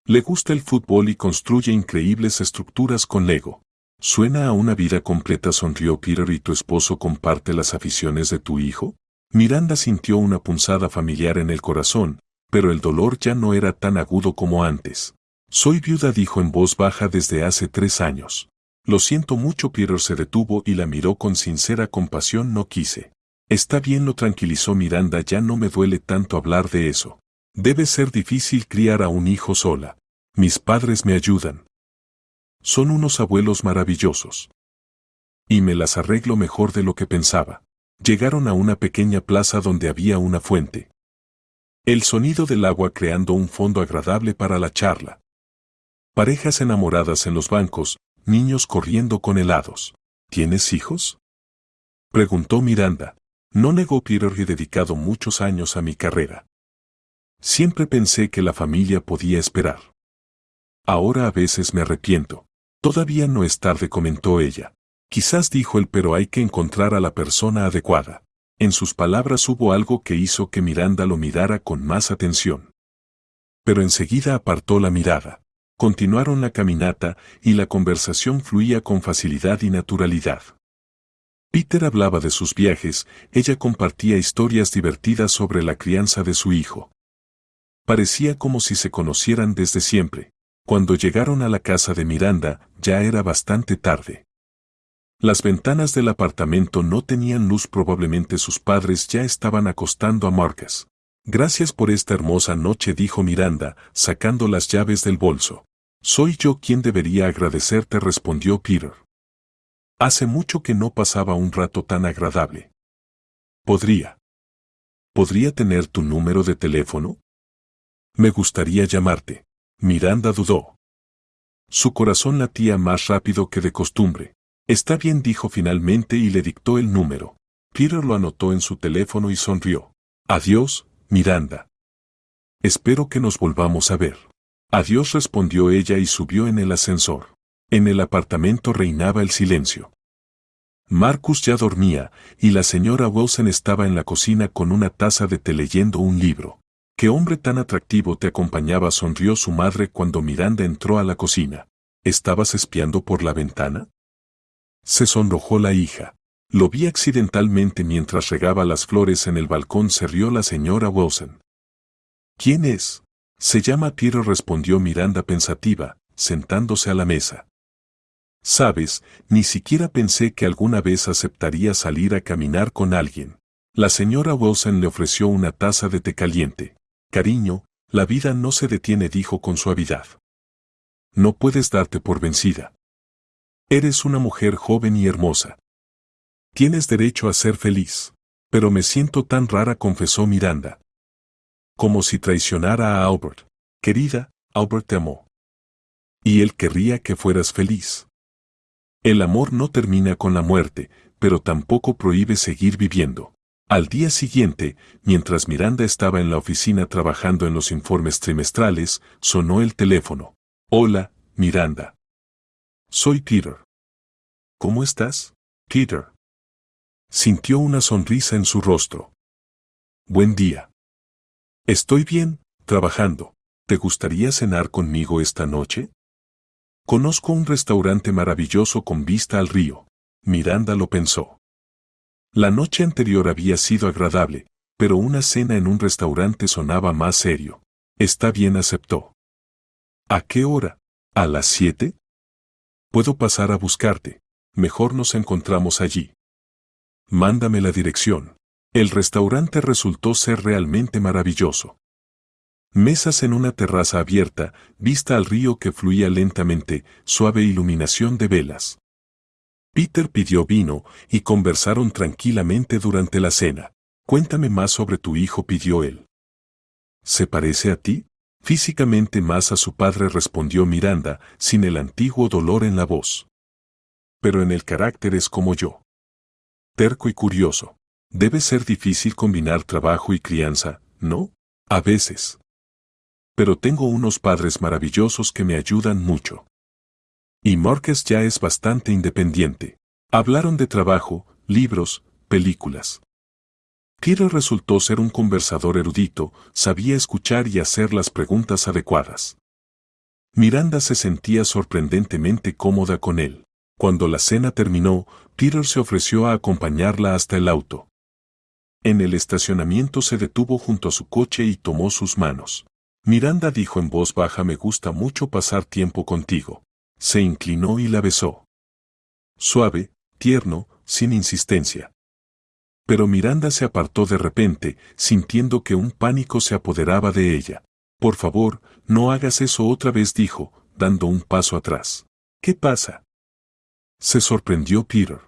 Le gusta el fútbol y construye increíbles estructuras con Lego. Suena a una vida completa, sonrió Peter. ¿Y tu esposo comparte las aficiones de tu hijo? Miranda sintió una punzada familiar en el corazón, pero el dolor ya no era tan agudo como antes. Soy viuda, dijo en voz baja desde hace 3 años. Lo siento mucho. Peter se detuvo y la miró con sincera compasión. No quise. Está bien, lo tranquilizó Miranda, ya no me duele tanto hablar de eso. Debe ser difícil criar a un hijo sola. Mis padres me ayudan. Son unos abuelos maravillosos. Y me las arreglo mejor de lo que pensaba. Llegaron a una pequeña plaza donde había una fuente. El sonido del agua creando un fondo agradable para la charla. Parejas enamoradas en los bancos, niños corriendo con helados. ¿Tienes hijos?, preguntó Miranda. No, negó Peter, he dedicado muchos años a mi carrera. Siempre pensé que la familia podía esperar. Ahora a veces me arrepiento. Todavía no es tarde, comentó ella. Quizás, dijo él, pero hay que encontrar a la persona adecuada. En sus palabras hubo algo que hizo que Miranda lo mirara con más atención. Pero enseguida apartó la mirada. Continuaron la caminata y la conversación fluía con facilidad y naturalidad. Peter hablaba de sus viajes, ella compartía historias divertidas sobre la crianza de su hijo. Parecía como si se conocieran desde siempre. Cuando llegaron a la casa de Miranda, ya era bastante tarde. Las ventanas del apartamento no tenían luz, probablemente sus padres ya estaban acostando a Marcus. Gracias por esta hermosa noche, dijo Miranda, sacando las llaves del bolso. Soy yo quien debería agradecerte, respondió Peter. Hace mucho que no pasaba un rato tan agradable. ¿Podría tener tu número de teléfono? Me gustaría llamarte. Miranda dudó. Su corazón latía más rápido que de costumbre. Está bien, dijo finalmente y le dictó el número. Peter lo anotó en su teléfono y sonrió. Adiós, Miranda. Espero que nos volvamos a ver. Adiós, respondió ella y subió en el ascensor. En el apartamento reinaba el silencio. Marcus ya dormía, y la señora Wilson estaba en la cocina con una taza de té leyendo un libro. «¿Qué hombre tan atractivo te acompañaba?», sonrió su madre cuando Miranda entró a la cocina. «¿Estabas espiando por la ventana?», se sonrojó la hija. «Lo vi accidentalmente mientras regaba las flores en el balcón», se rió la señora Wilson. «¿Quién es?». «Se llama Peter», respondió Miranda pensativa, sentándose a la mesa. «Sabes, ni siquiera pensé que alguna vez aceptaría salir a caminar con alguien». La señora Wilson le ofreció una taza de té caliente. «Cariño, la vida no se detiene», dijo con suavidad. «No puedes darte por vencida. Eres una mujer joven y hermosa. Tienes derecho a ser feliz». «Pero me siento tan rara», confesó Miranda. «Como si traicionara a Albert». «Querida, Albert te amó. Y él querría que fueras feliz. El amor no termina con la muerte, pero tampoco prohíbe seguir viviendo». Al día siguiente, mientras Miranda estaba en la oficina trabajando en los informes trimestrales, sonó el teléfono. «Hola, Miranda. Soy Peter». «¿Cómo estás, Peter?». Sintió una sonrisa en su rostro. «Buen día. Estoy bien, trabajando. ¿Te gustaría cenar conmigo esta noche? Conozco un restaurante maravilloso con vista al río». Miranda lo pensó. La noche anterior había sido agradable, pero una cena en un restaurante sonaba más serio. «Está bien», aceptó. «¿A qué hora? ¿A las 7? Puedo pasar a buscarte. Mejor nos encontramos allí. Mándame la dirección». El restaurante resultó ser realmente maravilloso. Mesas en una terraza abierta, vista al río que fluía lentamente, suave iluminación de velas. Peter pidió vino y conversaron tranquilamente durante la cena. «Cuéntame más sobre tu hijo», pidió él. «¿Se parece a ti?». «Físicamente más a su padre», respondió Miranda, sin el antiguo dolor en la voz. «Pero en el carácter es como yo. Terco y curioso. Debe ser difícil combinar trabajo y crianza, ¿no?». «A veces. Pero tengo unos padres maravillosos que me ayudan mucho. Y Marcus ya es bastante independiente». Hablaron de trabajo, libros, películas. Peter resultó ser un conversador erudito, sabía escuchar y hacer las preguntas adecuadas. Miranda se sentía sorprendentemente cómoda con él. Cuando la cena terminó, Peter se ofreció a acompañarla hasta el auto. En el estacionamiento se detuvo junto a su coche y tomó sus manos. Miranda dijo en voz baja: me gusta mucho pasar tiempo contigo. Se inclinó y la besó. Suave, tierno, sin insistencia. Pero Miranda se apartó de repente, sintiendo que un pánico se apoderaba de ella. Por favor, no hagas eso otra vez, dijo, dando un paso atrás. ¿Qué pasa? Se sorprendió Peter.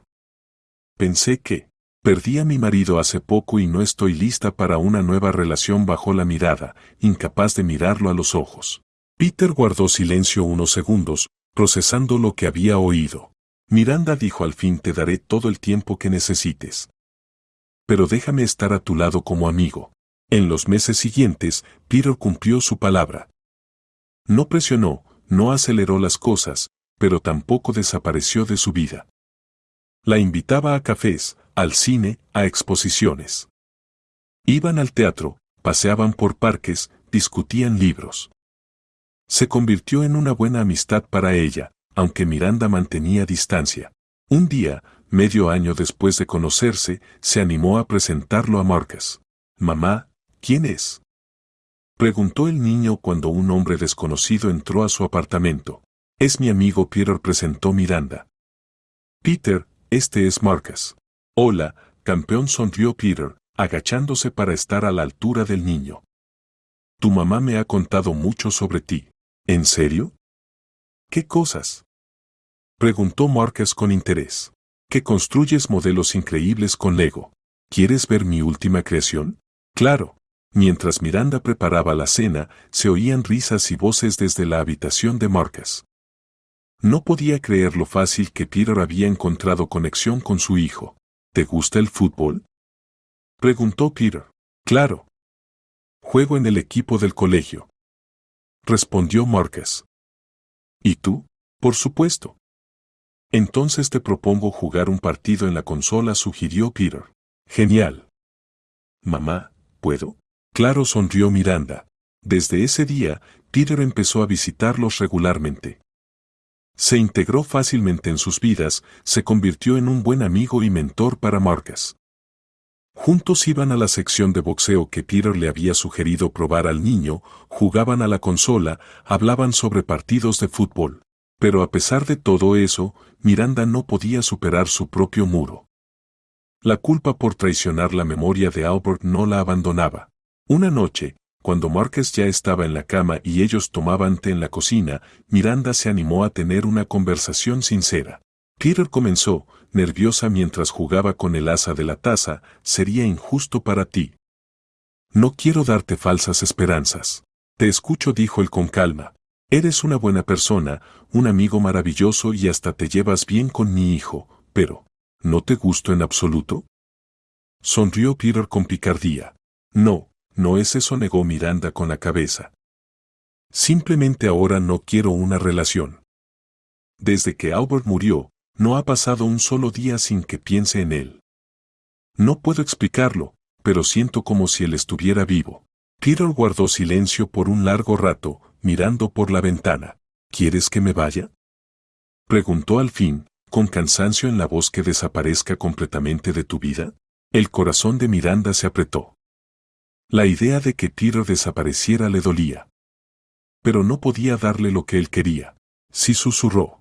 Pensé que perdí a mi marido hace poco y no estoy lista para una nueva relación. Bajó la mirada, incapaz de mirarlo a los ojos. Peter guardó silencio unos segundos, procesando lo que había oído. Miranda dijo al fin: te daré todo el tiempo que necesites. Pero déjame estar a tu lado como amigo. En los meses siguientes, Peter cumplió su palabra. No presionó, no aceleró las cosas, pero tampoco desapareció de su vida. La invitaba a cafés, al cine, a exposiciones. Iban al teatro, paseaban por parques, discutían libros. Se convirtió en una buena amistad para ella, aunque Miranda mantenía distancia. Un día, medio año después de conocerse, se animó a presentarlo a Marcus. «Mamá, ¿quién es?», preguntó el niño cuando un hombre desconocido entró a su apartamento. «Es mi amigo Peter», presentó Miranda. «Peter, este es Marcus». «Hola, campeón», sonrió Peter, agachándose para estar a la altura del niño. «Tu mamá me ha contado mucho sobre ti». «¿En serio? ¿Qué cosas?», preguntó Marcus con interés. «Que construyes modelos increíbles con Lego. ¿Quieres ver mi última creación?». «Claro». Mientras Miranda preparaba la cena, se oían risas y voces desde la habitación de Marcus. No podía creer lo fácil que Peter había encontrado conexión con su hijo. «¿Te gusta el fútbol?», preguntó Peter. «Claro. Juego en el equipo del colegio», respondió Marcus. «¿Y tú?». «Por supuesto». «Entonces te propongo jugar un partido en la consola», sugirió Peter. «Genial». «Mamá, ¿puedo?». «Claro», sonrió Miranda. Desde ese día, Peter empezó a visitarlos regularmente. Se integró fácilmente en sus vidas, se convirtió en un buen amigo y mentor para Marcus. Juntos iban a la sección de boxeo que Peter le había sugerido probar al niño, jugaban a la consola, hablaban sobre partidos de fútbol. Pero a pesar de todo eso, Miranda no podía superar su propio muro. La culpa por traicionar la memoria de Albert no la abandonaba. Una noche, cuando Marcus ya estaba en la cama y ellos tomaban té en la cocina, Miranda se animó a tener una conversación sincera. Peter comenzó, nerviosa mientras jugaba con el asa de la taza: «Sería injusto para ti. No quiero darte falsas esperanzas». «Te escucho», dijo él con calma. «Eres una buena persona, un amigo maravilloso y hasta te llevas bien con mi hijo, pero ¿no te gusto en absoluto?». Sonrió Peter con picardía. «No, no es eso», negó Miranda con la cabeza. «Simplemente ahora no quiero una relación. Desde que Albert murió, no ha pasado un solo día sin que piense en él. No puedo explicarlo, pero siento como si él estuviera vivo». Peter guardó silencio por un largo rato, mirando por la ventana. «¿Quieres que me vaya?», preguntó al fin, con cansancio en la voz. «¿Que desaparezca completamente de tu vida?». El corazón de Miranda se apretó. La idea de que Peter desapareciera le dolía. Pero no podía darle lo que él quería. Sí, susurró.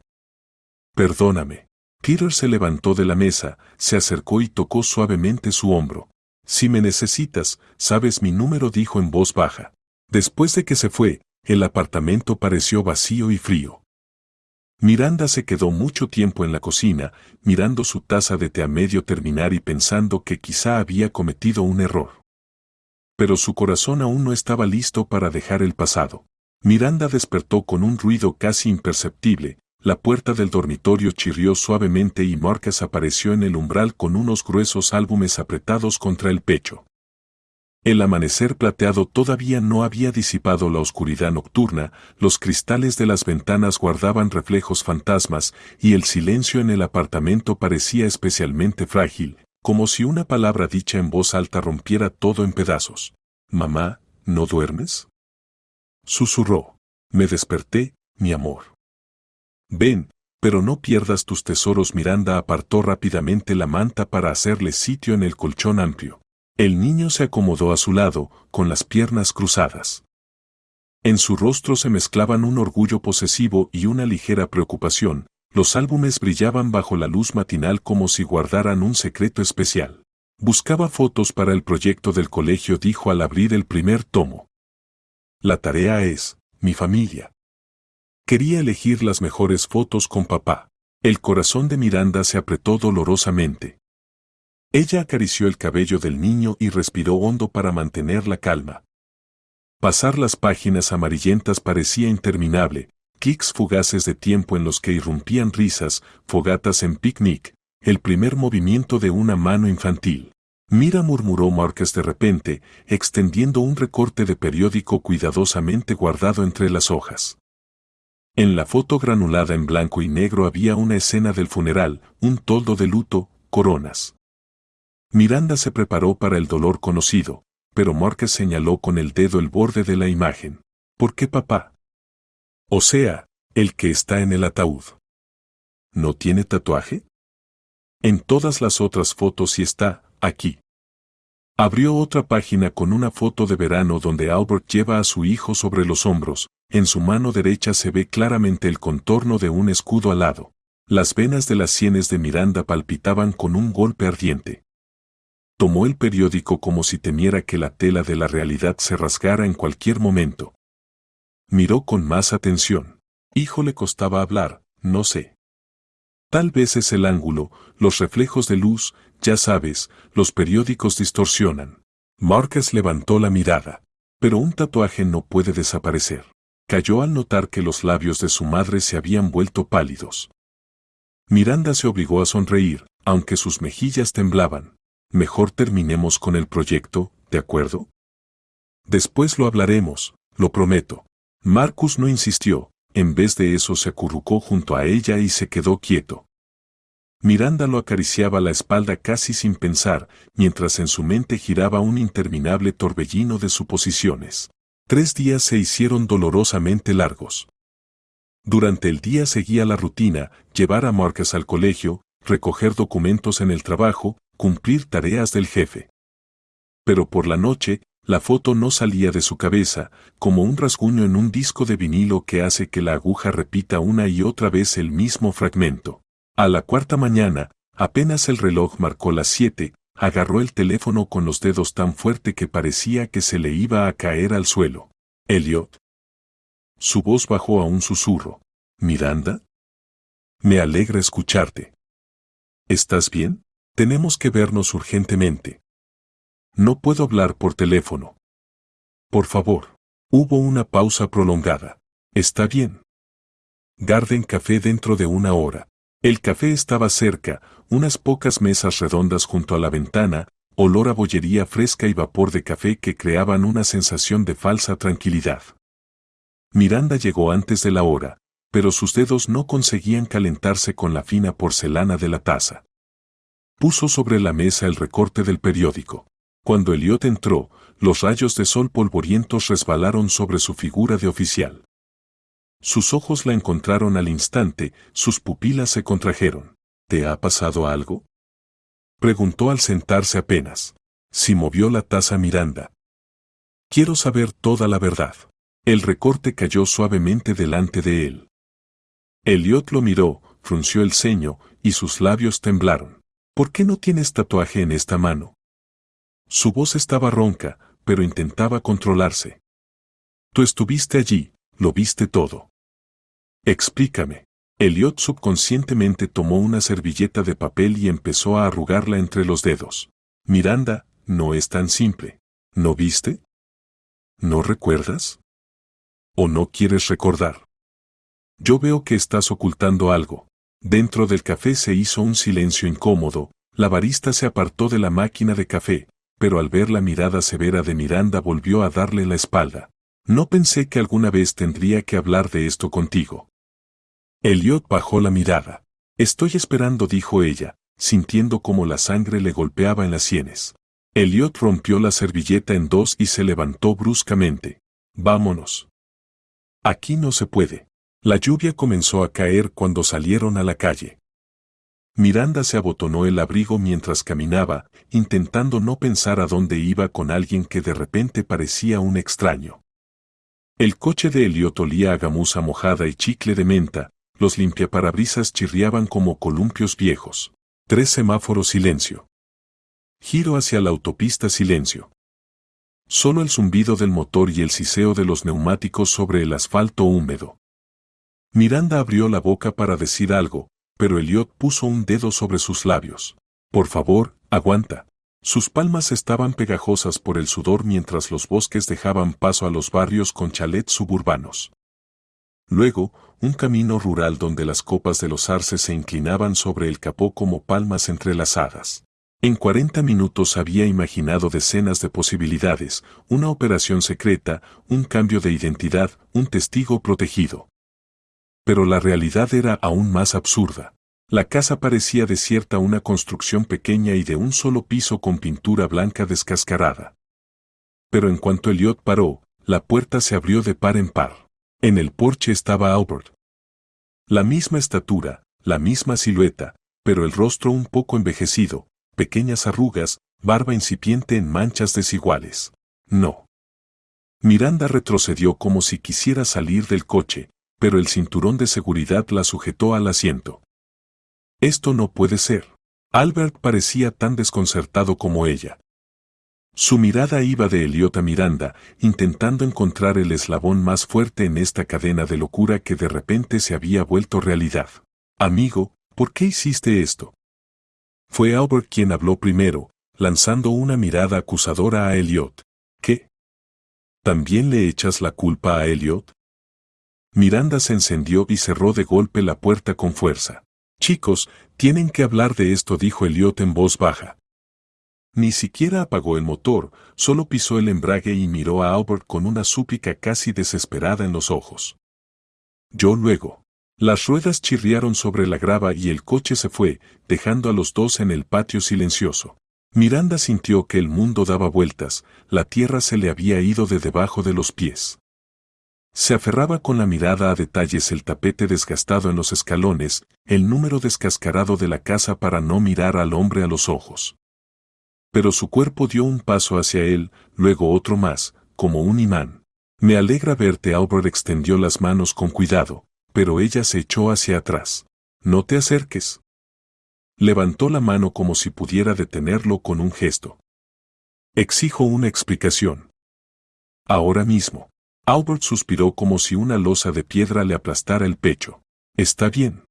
«Perdóname». Peter se levantó de la mesa, se acercó y tocó suavemente su hombro. «Si me necesitas, sabes mi número», dijo en voz baja. Después de que se fue, el apartamento pareció vacío y frío. Miranda se quedó mucho tiempo en la cocina, mirando su taza de té a medio terminar y pensando que quizá había cometido un error. Pero su corazón aún no estaba listo para dejar el pasado. Miranda despertó con un ruido casi imperceptible. La puerta del dormitorio chirrió suavemente y Marcus apareció en el umbral con unos gruesos álbumes apretados contra el pecho. El amanecer plateado todavía no había disipado la oscuridad nocturna, los cristales de las ventanas guardaban reflejos fantasmas y el silencio en el apartamento parecía especialmente frágil, como si una palabra dicha en voz alta rompiera todo en pedazos. «Mamá, ¿no duermes?», susurró. «Me desperté, mi amor». «Ven», Pero no pierdas tus tesoros. Miranda apartó rápidamente la manta para hacerle sitio en el colchón amplio. El niño se acomodó a su lado, con las piernas cruzadas. En su rostro se mezclaban un orgullo posesivo y una ligera preocupación. Los álbumes brillaban bajo la luz matinal como si guardaran un secreto especial. Buscaba fotos para el proyecto del colegio, dijo al abrir el primer tomo. La tarea es, mi familia. Quería elegir las mejores fotos con papá. El corazón de Miranda se apretó dolorosamente. Ella acarició el cabello del niño y respiró hondo para mantener la calma. Pasar las páginas amarillentas parecía interminable, clics fugaces de tiempo en los que irrumpían risas, fogatas en picnic, el primer movimiento de una mano infantil. Mira, murmuró Marcus de repente, extendiendo un recorte de periódico cuidadosamente guardado entre las hojas. En la foto granulada en blanco y negro había una escena del funeral, un toldo de luto, coronas. Miranda se preparó para el dolor conocido, pero Marcus señaló con el dedo el borde de la imagen. ¿Por qué papá? O sea, el que está en el ataúd. ¿No tiene tatuaje? En todas las otras fotos sí está, aquí. Abrió otra página con una foto de verano donde Albert lleva a su hijo sobre los hombros. En su mano derecha se ve claramente el contorno de un escudo alado. Las venas de las sienes de Miranda palpitaban con un golpe ardiente. Tomó el periódico como si temiera que la tela de la realidad se rasgara en cualquier momento. Miró con más atención. Hijo, le costaba hablar, no sé. Tal vez es el ángulo, los reflejos de luz, ya sabes, los periódicos distorsionan. Marcus levantó la mirada. Pero un tatuaje no puede desaparecer. Cayó al notar que los labios de su madre se habían vuelto pálidos. Miranda se obligó a sonreír, aunque sus mejillas temblaban. Mejor terminemos con el proyecto, ¿de acuerdo? Después lo hablaremos, lo prometo. Marcus no insistió, en vez de eso se acurrucó junto a ella y se quedó quieto. Miranda lo acariciaba la espalda casi sin pensar, mientras en su mente giraba un interminable torbellino de suposiciones. 3 días se hicieron dolorosamente largos. Durante el día seguía la rutina, llevar a Marcus al colegio, recoger documentos en el trabajo, cumplir tareas del jefe. Pero por la noche, la foto no salía de su cabeza, como un rasguño en un disco de vinilo que hace que la aguja repita una y otra vez el mismo fragmento. A la 4ª mañana, apenas el reloj marcó las 7, agarró el teléfono con los dedos tan fuerte que parecía que se le iba a caer al suelo. Elliot. Su voz bajó a un susurro. ¿Miranda? Me alegra escucharte. ¿Estás bien? Tenemos que vernos urgentemente. No puedo hablar por teléfono. Por favor. Hubo una pausa prolongada. Está bien. Garden Café dentro de 1 hora. El café estaba cerca, unas pocas mesas redondas junto a la ventana, olor a bollería fresca y vapor de café que creaban una sensación de falsa tranquilidad. Miranda llegó antes de la hora, pero sus dedos no conseguían calentarse con la fina porcelana de la taza. Puso sobre la mesa el recorte del periódico. Cuando Elliot entró, los rayos de sol polvorientos resbalaron sobre su figura de oficial. Sus ojos la encontraron al instante, sus pupilas se contrajeron. ¿Te ha pasado algo? Preguntó al sentarse apenas. Si movió la taza Miranda. Quiero saber toda la verdad. El recorte cayó suavemente delante de él. Elliot lo miró, frunció el ceño, y sus labios temblaron. ¿Por qué no tienes tatuaje en esta mano? Su voz estaba ronca, pero intentaba controlarse. Tú estuviste allí, lo viste todo. Explícame. Elliot subconscientemente tomó una servilleta de papel y empezó a arrugarla entre los dedos. Miranda, no es tan simple. ¿No viste? ¿No recuerdas? ¿O no quieres recordar? Yo veo que estás ocultando algo. Dentro del café se hizo un silencio incómodo, la barista se apartó de la máquina de café, pero al ver la mirada severa de Miranda volvió a darle la espalda. No pensé que alguna vez tendría que hablar de esto contigo. Elliot bajó la mirada. Estoy esperando, dijo ella, sintiendo cómo la sangre le golpeaba en las sienes. Elliot rompió la servilleta en 2 y se levantó bruscamente. Vámonos. Aquí no se puede. La lluvia comenzó a caer cuando salieron a la calle. Miranda se abotonó el abrigo mientras caminaba, intentando no pensar a dónde iba con alguien que de repente parecía un extraño. El coche de Elliot olía a gamuza mojada y chicle de menta, los limpiaparabrisas chirriaban como columpios viejos. 3 semáforos silencio. Giro hacia la autopista silencio. Solo el zumbido del motor y el siseo de los neumáticos sobre el asfalto húmedo. Miranda abrió la boca para decir algo, pero Elliot puso un dedo sobre sus labios. Por favor, aguanta. Sus palmas estaban pegajosas por el sudor mientras los bosques dejaban paso a los barrios con chalets suburbanos. Luego, un camino rural donde las copas de los arces se inclinaban sobre el capó como palmas entrelazadas. En 40 minutos había imaginado decenas de posibilidades, una operación secreta, un cambio de identidad, un testigo protegido. Pero la realidad era aún más absurda. La casa parecía desierta, una construcción pequeña y de un solo piso con pintura blanca descascarada. Pero en cuanto Elliot paró, la puerta se abrió de par en par. En el porche estaba Albert. La misma estatura, la misma silueta, pero el rostro un poco envejecido, pequeñas arrugas, barba incipiente en manchas desiguales. No. Miranda retrocedió como si quisiera salir del coche, pero el cinturón de seguridad la sujetó al asiento. Esto no puede ser. Albert parecía tan desconcertado como ella. Su mirada iba de Elliot a Miranda, intentando encontrar el eslabón más fuerte en esta cadena de locura que de repente se había vuelto realidad. Amigo, ¿por qué hiciste esto? Fue Albert quien habló primero, lanzando una mirada acusadora a Elliot. ¿Qué? ¿También le echas la culpa a Elliot? Miranda se encendió y cerró de golpe la puerta con fuerza. Chicos, tienen que hablar de esto, dijo Elliot en voz baja. Ni siquiera apagó el motor, solo pisó el embrague y miró a Albert con una súplica casi desesperada en los ojos. Yo luego. Las ruedas chirriaron sobre la grava y el coche se fue, dejando a los dos en el patio silencioso. Miranda sintió que el mundo daba vueltas, la tierra se le había ido de debajo de los pies. Se aferraba con la mirada a detalles, el tapete desgastado en los escalones, el número descascarado de la casa para no mirar al hombre a los ojos. Pero su cuerpo dio un paso hacia él, luego otro más, como un imán. Me alegra verte. Albert extendió las manos con cuidado, pero ella se echó hacia atrás. No te acerques. Levantó la mano como si pudiera detenerlo con un gesto. Exijo una explicación. Ahora mismo. Albert suspiró como si una losa de piedra le aplastara el pecho. Está bien.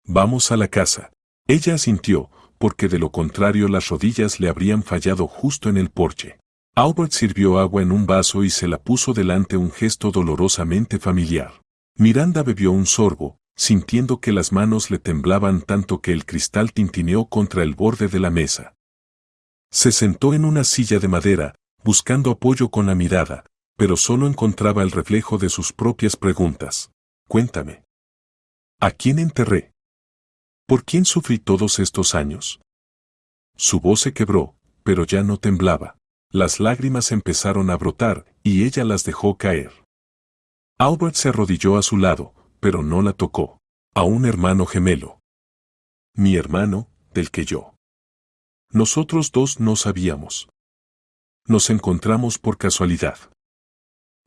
Vamos a la casa. Ella asintió, porque de lo contrario las rodillas le habrían fallado justo en el porche. Albert sirvió agua en un vaso y se la puso delante, un gesto dolorosamente familiar. Miranda bebió un sorbo, sintiendo que las manos le temblaban tanto que el cristal tintineó contra el borde de la mesa. Se sentó en una silla de madera, buscando apoyo con la mirada, pero solo encontraba el reflejo de sus propias preguntas. Cuéntame. ¿A quién enterré? ¿Por quién sufrí todos estos años? Su voz se quebró, pero ya no temblaba. Las lágrimas empezaron a brotar, y ella las dejó caer. Albert se arrodilló a su lado, pero no la tocó. A un hermano gemelo. Mi hermano, del que yo. Nosotros dos no sabíamos. Nos encontramos por casualidad.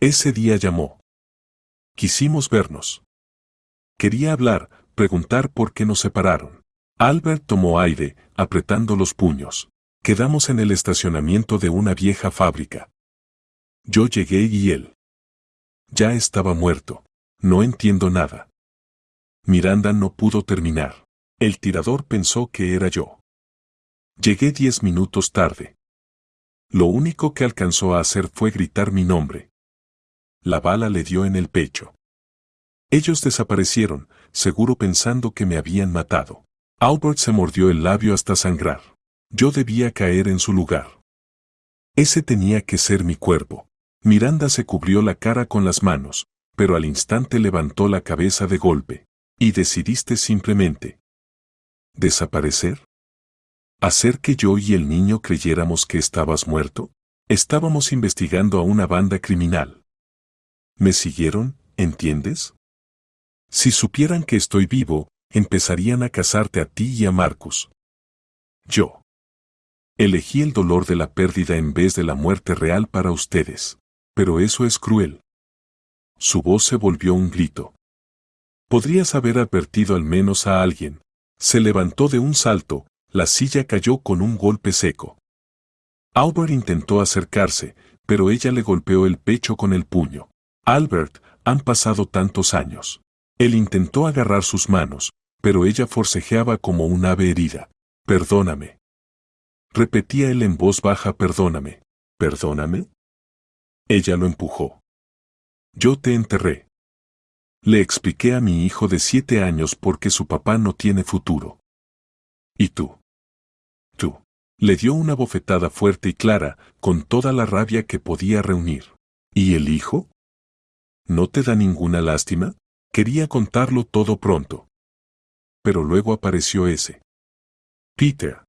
Ese día llamó. Quisimos vernos. Quería hablar, preguntar por qué nos separaron. Albert tomó aire, apretando los puños. Quedamos en el estacionamiento de una vieja fábrica. Yo llegué y él. Ya estaba muerto. No entiendo nada. Miranda no pudo terminar. El tirador pensó que era yo. Llegué 10 minutos tarde. Lo único que alcanzó a hacer fue gritar mi nombre. La bala le dio en el pecho. Ellos desaparecieron, seguro pensando que me habían matado. Albert se mordió el labio hasta sangrar. Yo debía caer en su lugar. Ese tenía que ser mi cuerpo. Miranda se cubrió la cara con las manos, pero al instante levantó la cabeza de golpe. ¿Y decidiste simplemente desaparecer? ¿Hacer que yo y el niño creyéramos que estabas muerto? Estábamos investigando a una banda criminal. ¿Me siguieron, entiendes? Si supieran que estoy vivo, empezarían a cazarte a ti y a Marcus. Yo elegí el dolor de la pérdida en vez de la muerte real para ustedes. Pero eso es cruel. Su voz se volvió un grito. Podrías haber advertido al menos a alguien. Se levantó de un salto, la silla cayó con un golpe seco. Albert intentó acercarse, pero ella le golpeó el pecho con el puño. Albert, han pasado tantos años. Él intentó agarrar sus manos, pero ella forcejeaba como un ave herida. Perdóname. Repetía él en voz baja, perdóname. ¿Perdóname? Ella lo empujó. Yo te enterré. Le expliqué a mi hijo de 7 años por qué su papá no tiene futuro. ¿Y tú? Tú. Le dio una bofetada fuerte y clara, con toda la rabia que podía reunir. ¿Y el hijo? ¿No te da ninguna lástima? Quería contarlo todo pronto. Pero luego apareció ese. Peter.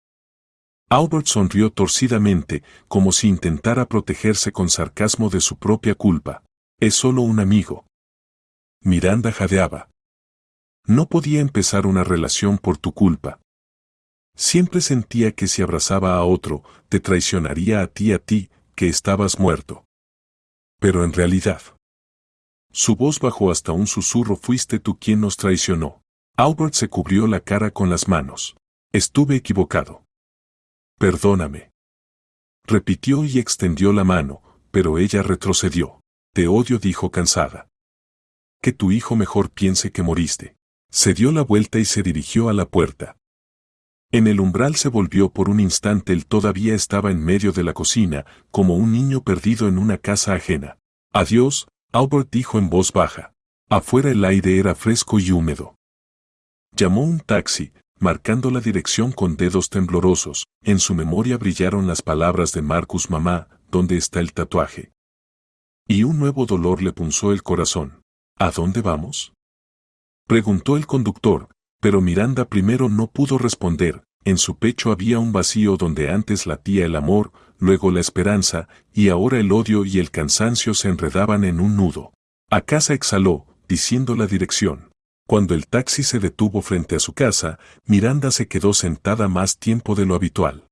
Albert sonrió torcidamente, como si intentara protegerse con sarcasmo de su propia culpa. Es solo un amigo. Miranda jadeaba. No podía empezar una relación por tu culpa. Siempre sentía que si abrazaba a otro, te traicionaría a ti, que estabas muerto. Pero en realidad. Su voz bajó hasta un susurro, fuiste tú quien nos traicionó. Albert se cubrió la cara con las manos. Estuve equivocado. Perdóname. Repitió y extendió la mano, pero ella retrocedió. Te odio, dijo cansada. Que tu hijo mejor piense que moriste. Se dio la vuelta y se dirigió a la puerta. En el umbral se volvió por un instante, él todavía estaba en medio de la cocina, como un niño perdido en una casa ajena. Adiós, Albert dijo en voz baja. Afuera el aire era fresco y húmedo. Llamó un taxi, marcando la dirección con dedos temblorosos. En su memoria brillaron las palabras de Marcus: mamá, ¿dónde está el tatuaje? Y un nuevo dolor le punzó el corazón. ¿A dónde vamos? Preguntó el conductor, pero Miranda primero no pudo responder. En su pecho había un vacío donde antes latía el amor, luego la esperanza, y ahora el odio y el cansancio se enredaban en un nudo. A casa, exhaló, diciendo la dirección. Cuando el taxi se detuvo frente a su casa, Miranda se quedó sentada más tiempo de lo habitual.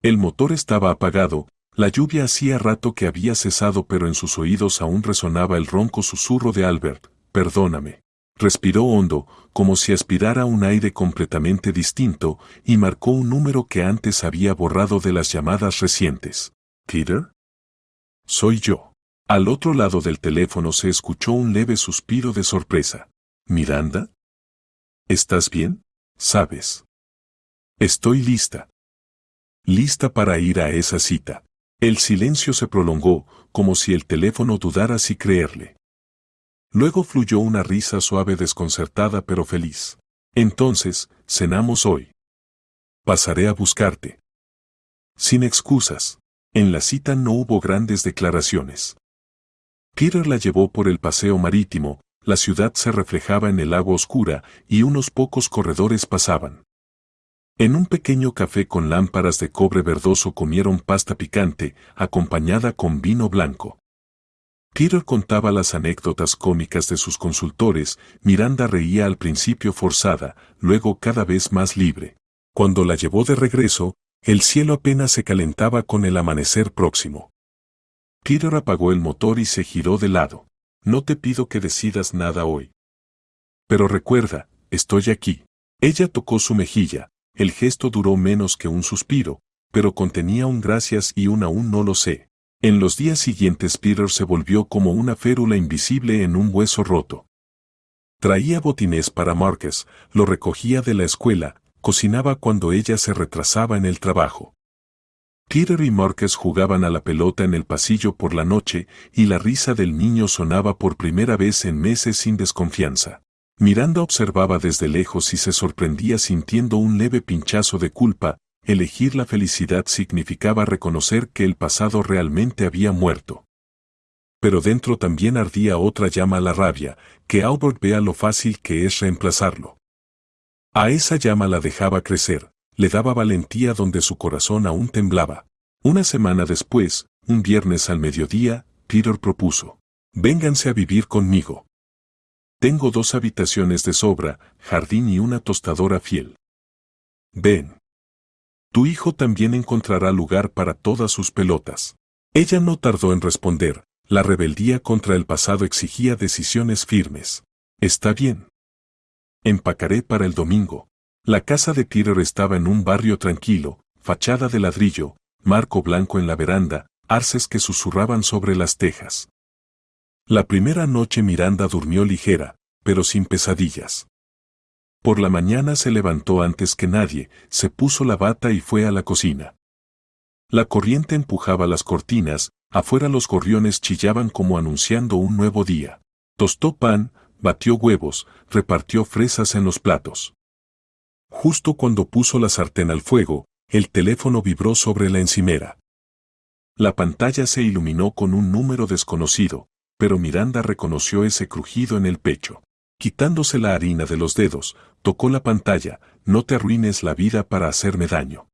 El motor estaba apagado, la lluvia hacía rato que había cesado, pero en sus oídos aún resonaba el ronco susurro de Albert. Perdóname. Respiró hondo, como si aspirara un aire completamente distinto, y marcó un número que antes había borrado de las llamadas recientes. ¿Peter? Soy yo. Al otro lado del teléfono se escuchó un leve suspiro de sorpresa. ¿Miranda? ¿Estás bien? ¿Sabes? Estoy lista. Lista para ir a esa cita. El silencio se prolongó, como si el teléfono dudara si creerle. Luego fluyó una risa suave, desconcertada pero feliz. Entonces, cenamos hoy. Pasaré a buscarte. Sin excusas. En la cita no hubo grandes declaraciones. Peter la llevó por el paseo marítimo, la ciudad se reflejaba en el agua oscura y unos pocos corredores pasaban. En un pequeño café con lámparas de cobre verdoso comieron pasta picante, acompañada con vino blanco. Peter contaba las anécdotas cómicas de sus consultores. Miranda reía al principio forzada, luego cada vez más libre. Cuando la llevó de regreso, el cielo apenas se calentaba con el amanecer próximo. Peter apagó el motor y se giró de lado. No te pido que decidas nada hoy. Pero recuerda, estoy aquí. Ella tocó su mejilla. El gesto duró menos que un suspiro, pero contenía un gracias y un aún no lo sé. En los días siguientes Peter se volvió como una férula invisible en un hueso roto. Traía botines para Marcus, lo recogía de la escuela, cocinaba cuando ella se retrasaba en el trabajo. Peter y Marcus jugaban a la pelota en el pasillo por la noche y la risa del niño sonaba por primera vez en meses sin desconfianza. Miranda observaba desde lejos y se sorprendía sintiendo un leve pinchazo de culpa. Elegir la felicidad significaba reconocer que el pasado realmente había muerto. Pero dentro también ardía otra llama, la rabia, que Albert vea lo fácil que es reemplazarlo. A esa llama la dejaba crecer, le daba valentía donde su corazón aún temblaba. Una semana después, un viernes al mediodía, Peter propuso: vénganse a vivir conmigo. Tengo 2 habitaciones de sobra, jardín y una tostadora fiel. Ven. Tu hijo también encontrará lugar para todas sus pelotas. Ella no tardó en responder. La rebeldía contra el pasado exigía decisiones firmes. Está bien. Empacaré para el domingo. La casa de Peter estaba en un barrio tranquilo, fachada de ladrillo, marco blanco en la veranda, arces que susurraban sobre las tejas. La primera noche Miranda durmió ligera, pero sin pesadillas. Por la mañana se levantó antes que nadie, se puso la bata y fue a la cocina. La corriente empujaba las cortinas, afuera los gorriones chillaban como anunciando un nuevo día. Tostó pan, batió huevos, repartió fresas en los platos. Justo cuando puso la sartén al fuego, el teléfono vibró sobre la encimera. La pantalla se iluminó con un número desconocido, pero Miranda reconoció ese crujido en el pecho. Quitándose la harina de los dedos, tocó la pantalla. No te arruines la vida para hacerme daño.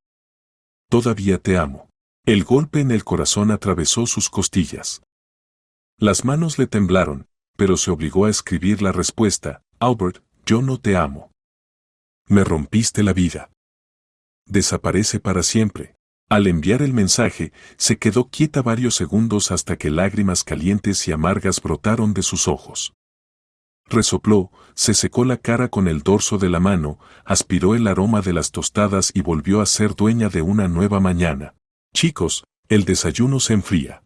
Todavía te amo. El golpe en el corazón atravesó sus costillas. Las manos le temblaron, pero se obligó a escribir la respuesta: Albert, yo no te amo. Me rompiste la vida. Desaparece para siempre. Al enviar el mensaje, se quedó quieta varios segundos hasta que lágrimas calientes y amargas brotaron de sus ojos. Resopló, se secó la cara con el dorso de la mano, aspiró el aroma de las tostadas y volvió a ser dueña de una nueva mañana. Chicos, el desayuno se enfría.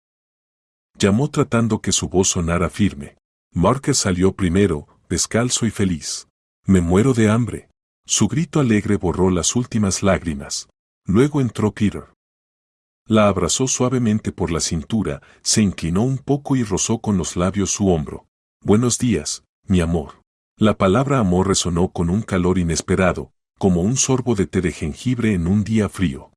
Llamó tratando que su voz sonara firme. Marker salió primero, descalzo y feliz. Me muero de hambre. Su grito alegre borró las últimas lágrimas. Luego entró Peter. La abrazó suavemente por la cintura, se inclinó un poco y rozó con los labios su hombro. Buenos días, mi amor. La palabra amor resonó con un calor inesperado, como un sorbo de té de jengibre en un día frío.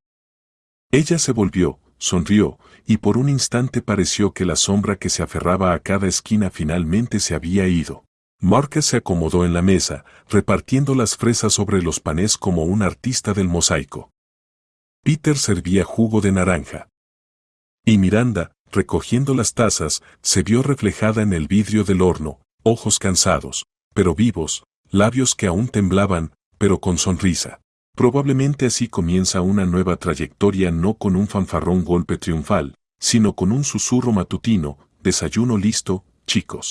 Ella se volvió, sonrió, y por un instante pareció que la sombra que se aferraba a cada esquina finalmente se había ido. Marcus se acomodó en la mesa, repartiendo las fresas sobre los panes como un artista del mosaico. Peter servía jugo de naranja. Y Miranda, recogiendo las tazas, se vio reflejada en el vidrio del horno, ojos cansados, pero vivos, labios que aún temblaban, pero con sonrisa. Probablemente así comienza una nueva trayectoria, no con un fanfarrón golpe triunfal, sino con un susurro matutino: desayuno listo, chicos.